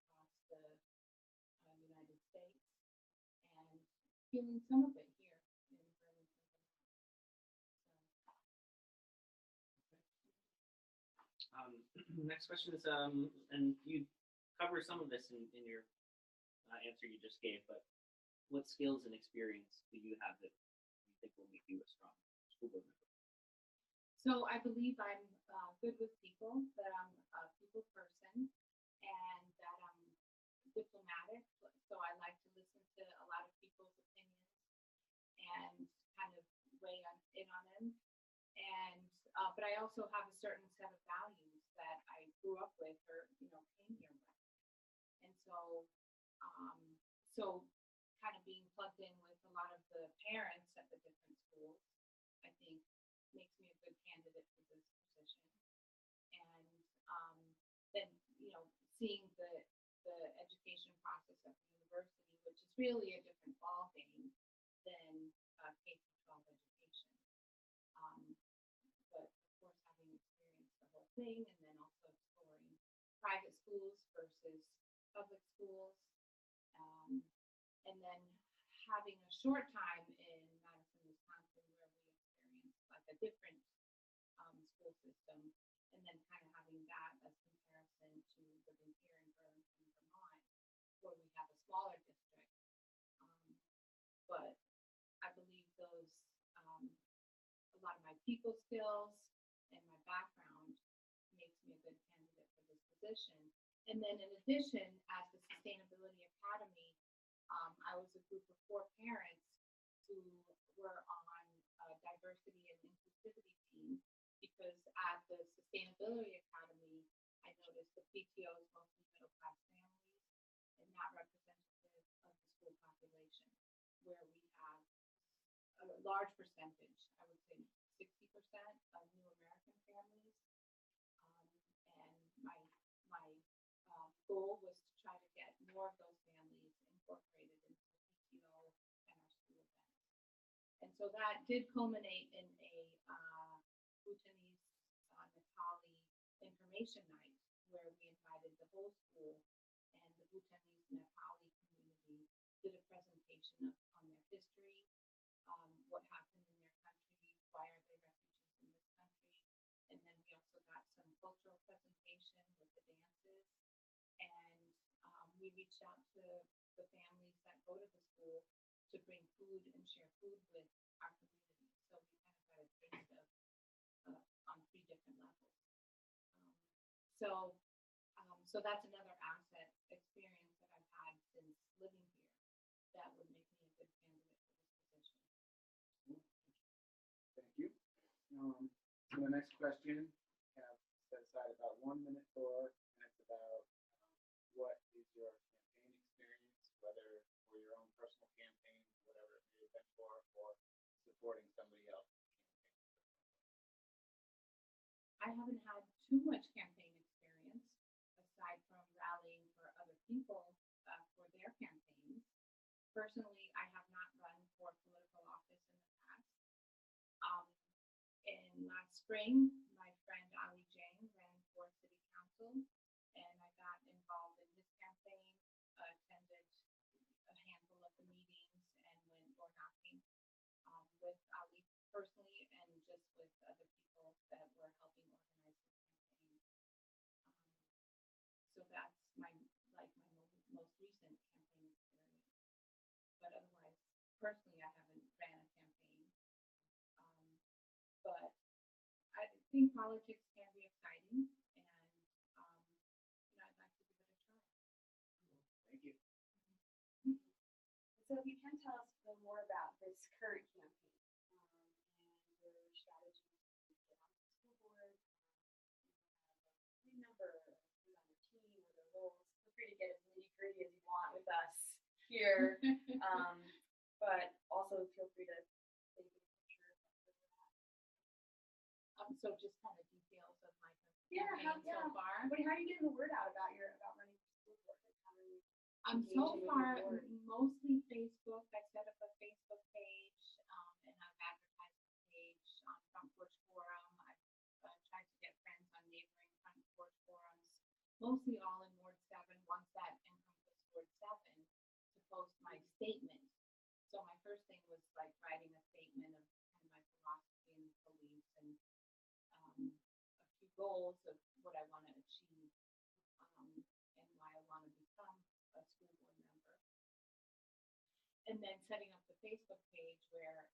across the United States, and feeling some of it here in Burlington, Next question is, and you cover some of this in your answer you just gave, but what skills and experience do you have that you think will make you a strong school board member? So I believe I'm good with people, that I'm a people person, and that I'm diplomatic. So I like to listen to a lot of people's opinions and kind of weigh in on them. And but I also have a certain set of values that I grew up with, or came here with. And so kind of being plugged in with a lot of the parents at the different schools, I think makes me a good candidate for this position. And then seeing the education process at the university, which is really a different ballgame than K-12 education. But of course, having experienced the whole thing, and then also exploring private schools versus public schools, and then having a short time in Madison, Wisconsin, where we experienced like a different school system, and then kind of having that as comparison to living here in Burlington, Vermont, where we have a smaller district. But I believe those, a lot of my people skills and my background makes me a good candidate for this position. And then in addition, at the Sustainability Academy, I was a group of 4 parents who were on a diversity and inclusivity team, because at the Sustainability Academy, I noticed the PTO is mostly middle-class families and not representative of the school population, where we have a large percentage, I would say 60% of new American families. And my goal was to try to get more of those families incorporated into the PTO and our school events. And so that did culminate in a Bhutanese Nepali information night, where we invited the whole school, and the Bhutanese Nepali community did a presentation on their history, what happened in their country, why are they refugees in this country, and then we also got some cultural presentation with the dances, and we reached out to the families that go to the school to bring food and share food with our community. So we kind of got a taste of on 3 different levels. So that's another asset experience that I've had since living here that would make me a good candidate for this position. Thank you. So the next question, I have set aside about 1 minute for, and it's about what is your campaign experience, whether for your own personal campaign, whatever it may have been for, or supporting somebody else's campaign. I haven't had too much campaign experience, aside from rallying for other people for their campaigns. Personally, I have not run for political office in the past. In last spring, my friend Ali Jane ran for city council, and I got involved in his campaign, attended a handful of the meetings, and went door knocking with Ali personally, and just with other people that were helping organize his campaign. So that's my most recent campaign experience. But otherwise, personally, I haven't ran a campaign. But I think politics can be exciting, and I'd like to give it a try. Thank you. So if you can tell us a little more about this current campaign and your strategies to get on the school board, number who's on your team or their roles. Feel free to get as nitty-gritty as you want with us here, but also feel free to take a picture of where we're at. So just kind of details of my Yeah, campaign so far. How are you getting the word out about running for school board? Like, how are you So engaging with far, your board? mostly Facebook. I set up a Facebook page, and I've advertised the page on Front Porch Forum. I've tried to get friends on neighboring Front Porch Forums, mostly all in Ward 7, once that encompassed Ward 7, to post my statement. So my first thing was like writing a statement of kind of my philosophy and beliefs, and a few goals of what I want to achieve, and why I want to become a school board member. And then setting up the Facebook page where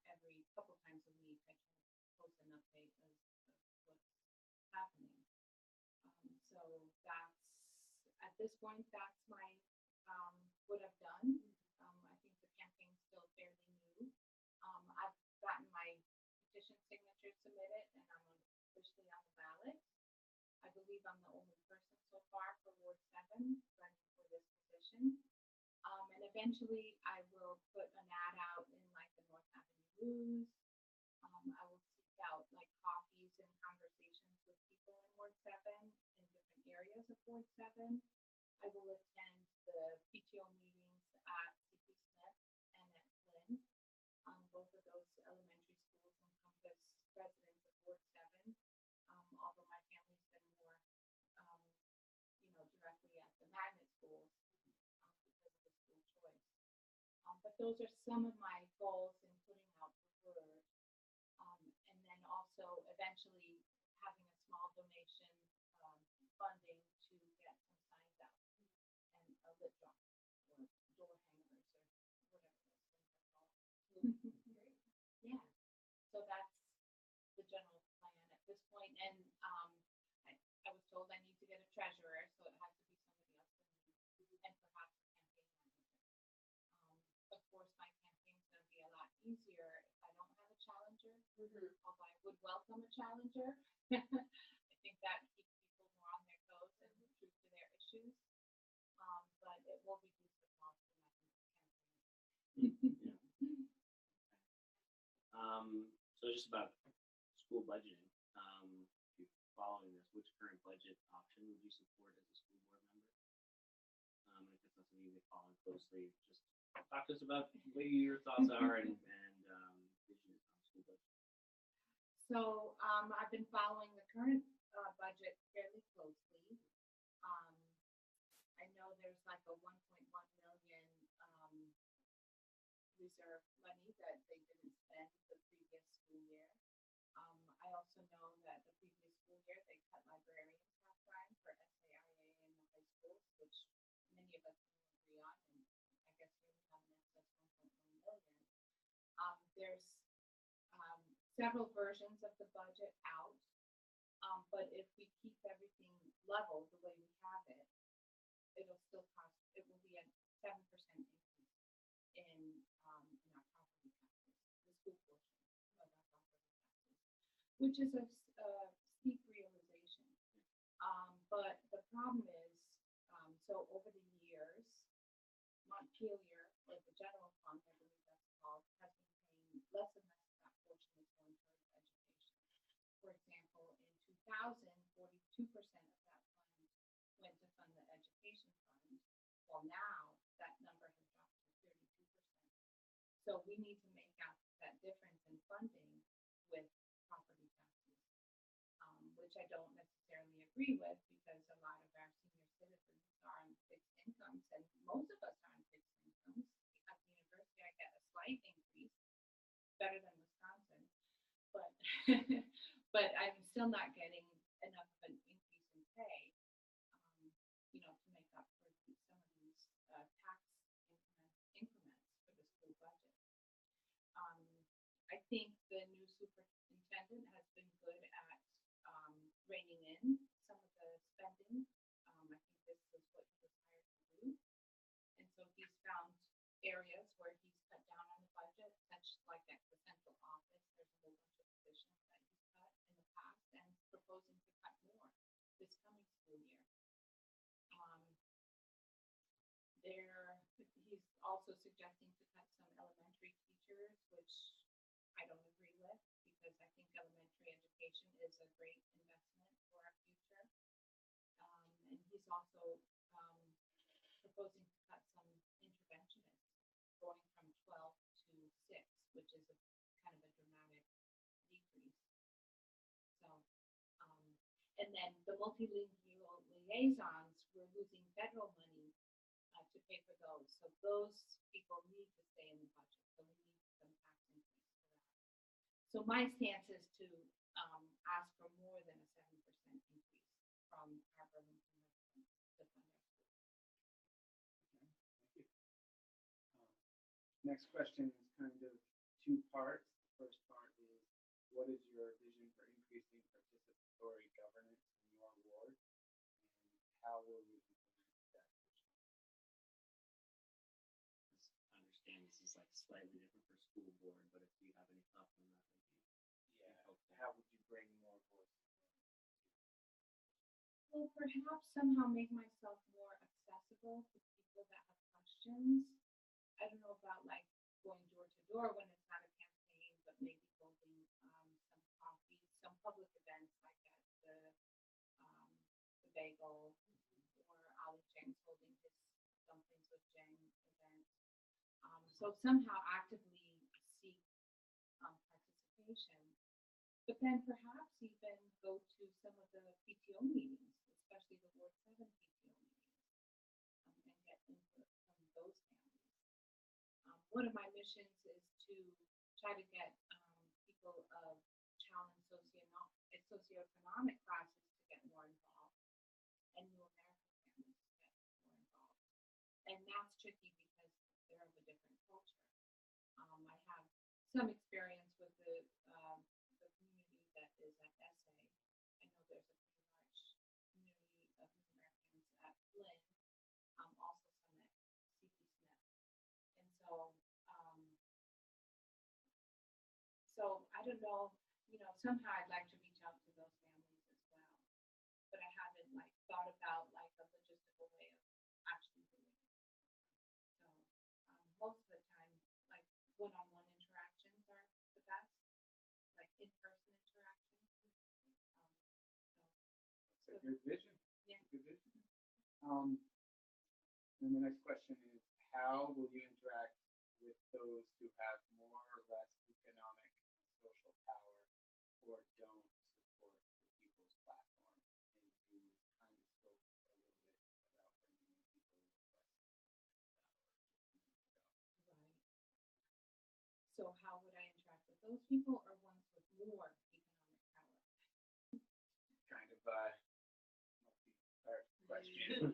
every couple times a week I try to post an update of what's happening. So that's, at this point, that's my what I've done. I think the campaign's still fairly new. I've gotten my petition signature signatures submitted, and I'm officially on the ballot. I believe I'm the only person so far for Ward 7 running for this position. And eventually I will put an ad out in like the North Avenue News. I will seek out like coffees and conversations with people in Ward 7 in different areas of Ward 7. I will attend the PTO meetings at CP Smith and at Flynn. Both of those elementary schools encompass residents of Ward 7. Although my family's been more, directly at the magnet schools because of the school choice. But those are some of my goals in putting out the word. And then also eventually having a small donation funding to get some signs out and a lip drum or door hangers or whatever those things are called. Yeah. So that's the general plan at this point. And I was told I need to get a treasurer, so it has to be somebody else than me, and perhaps a campaign manager. Of course, my campaign's going to be a lot easier if I don't have a challenger, although I would welcome a challenger. I think that keeps people more on their toes and true to their issues. But it will reduce the cost of my campaign. So just about school budgeting. If you're following this, which current budget option would you support as a school board member? And if it's not something you've been following closely, just talk to us about what your thoughts are and vision on school budget. So I've been following the current budget fairly closely. I know there's like a 1.1 million reserve money that they didn't spend the previous school year. I also know that the previous school year they cut librarians half time for SAIA in the high schools, which many of us can agree on, and I guess we only have an excess 1.1 million. There's several versions of the budget out, but if we keep everything level the way we have it, it'll still cost. It will be a 7% increase in our property taxes, the school portion of our property taxes, which is a steep realization. But the problem is, so over the years, Montpelier, or the general fund, I believe that's called, has been paying less and less of that portion is going towards education. For example, in 2000, 42% of that fund went to fund the education fund. Well, now that number has dropped to 32%. So we need to make up that difference in funding with property taxes, which I don't necessarily agree with because a lot of our senior citizens are on fixed incomes, and most of us are on fixed incomes. At the university, I get a slight increase, better than Wisconsin, but but I'm still not getting enough of an increase in pay, to make up for some of these tax increments for the school budget. I think the new superintendent has been good at reining in some of the spending. I think this is what he was hired to do. And so he's found areas where he's cut down on the budget, such like at the central office. There's a whole bunch of positions that he's cut in the past and proposing to cut more this coming school year. He's also suggesting to cut some elementary teachers, which I don't agree with because I think elementary education is a great investment for our future. And he's also proposing to cut some interventionists, going from 12 to 6, which is a kind of a dramatic decrease. So, and then the multilingual liaisons, we're losing federal money to pay for those. So those people need to stay in the budget. So we need some tax increase for that. So my stance is to ask for more than a 7% increase from our Burlington residents to fund our schools. Okay, thank you. Next question is kind of two parts. The first part is, what is your vision for increasing participatory governance in your ward, and how will you implement that vision? I understand this is like slightly different for school board, but if you have any thoughts on that, thank you. how would you bring more voices? Well, perhaps somehow make myself more accessible to people that have questions. I don't know about like going door to door when it's not a campaign, but maybe holding some coffee, some public events like at the Bagel or Ollie James holding his Somethings with Jane event. So somehow actively seek participation, but then perhaps even go to some of the PTO meetings, especially the Ward 7 PTO meetings, and get input from those families. One of my missions is to try to get people of challenged socioeconomic classes to get more involved, and New American families to get more involved. And that's tricky because they're of a different culture. I have some experience with the community that is at SA. I know there's a pretty large community of New Americans at Flynn, also some at CP Smith. And so I don't know, somehow I'd like to reach out to those families as well. But I haven't like thought about like a logistical way of actually doing it. So most of the time, like one-on-one interactions are the best, like in-person interactions. That's a good vision. Yeah. Good vision. And the next question is, how will you interact with those who have more or less economic and social power or don't support the People's Platform? And you kind of spoke a little bit about bringing in people with less power. Right. So how would I interact with those people or ones with more economic power? Kind of a multi-part question.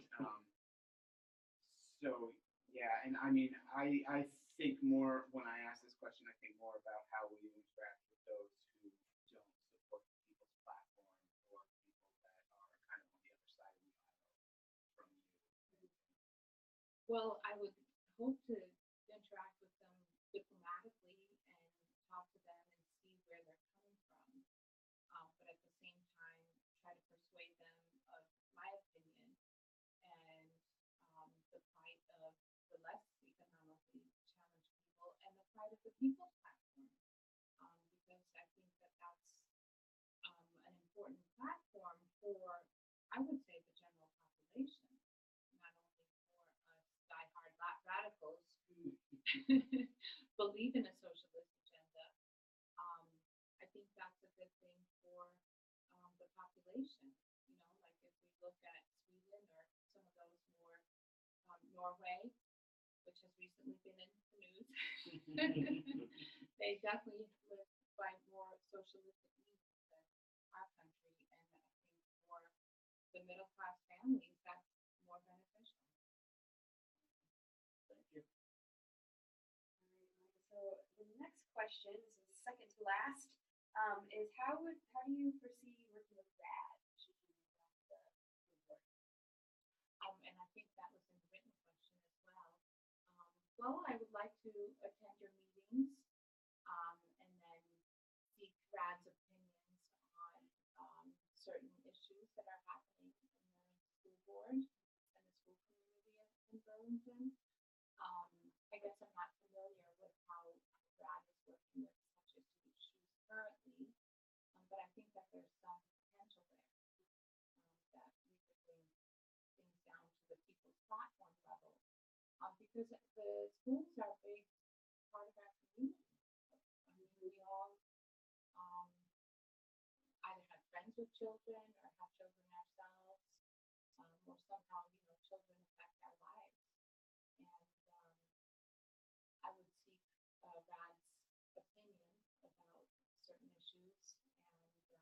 So yeah, and I mean, I think more when I ask this question, I think more about how will you interact with those who don't support the People's Platform or people that are kind of on the other side of the aisle from you. Well, I would hope to interact with them diplomatically and talk to them and see where they're coming from. But at the same time, try to persuade them of my opinion and the plight of the less economically challenged people and the plight of the People's Platform. Because I think that that's an important platform for, I would say, the general population, not only for us diehard radicals who believe in a socialist agenda. I think that's a good thing for the population. Like if we look at Sweden or some of those more, Norway, which has recently been in the news, they definitely live by more socialistic means than our country. And I think for the middle class families, that's more beneficial. Thank you. So the next question, this is second to last, is how do you foresee working with RAD? And I think that was in the written question as well. Well, I would like to attend your meetings and then seek RAD's opinions on certain issues that are happening in the school board and the school community in Burlington. I guess I'm not familiar with how RAD is working with such issues currently, but I think that there's some potential there that we could bring things down to the People's Platform level, because the schools are a big part of our community. I mean, we all either have friends with children or have children ourselves, or somehow, children affect our lives. And I would seek RAD's opinion about certain issues and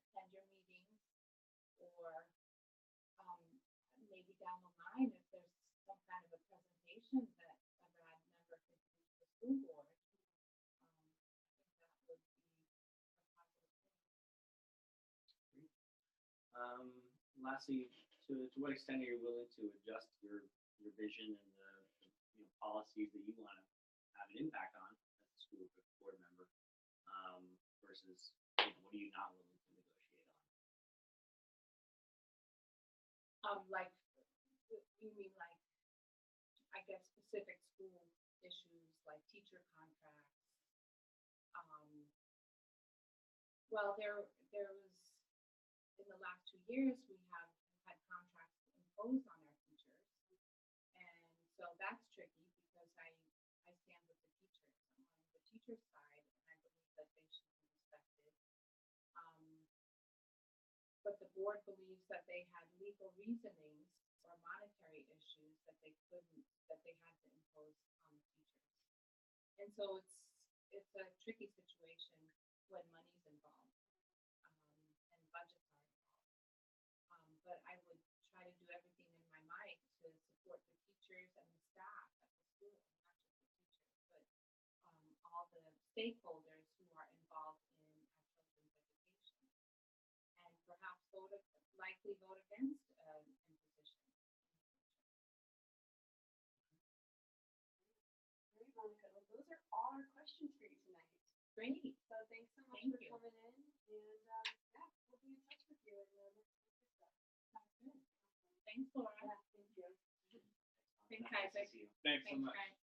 attend your meetings, or maybe down the line if there's some kind of a presentation that a RAD member could do to the school board. I think that would be a positive thing. Lastly, to what extent are you willing to adjust your vision and the policies that you want to have an impact on as a school board member versus what are you not willing to negotiate on? Like, you mean like, I guess, specific school issues like teacher contracts? Well, there was, in the last 2 years, we have had contracts imposed on our teachers. And so that's tricky because I stand with the teachers. I'm on the teacher's side, and I believe that they should be respected. But the board believes that they had legal reasonings or monetary issues that they had to impose on the teachers. And so it's a tricky situation when money's involved, and budgets are involved. But I would try to do everything in my might to support the teachers and the staff at the school, not just the teachers, but all the stakeholders who are involved in our children's education, and perhaps likely vote against imposition. Great, Monika. Well, those are all our questions for you tonight. Great. So thanks so much Thank for you. coming in, and yeah, we'll be in touch with you in the next stuff. Sounds good. Thanks, Laura. Yeah, thank you. Thanks, Isaac. Thanks so Thanks, much. Frank.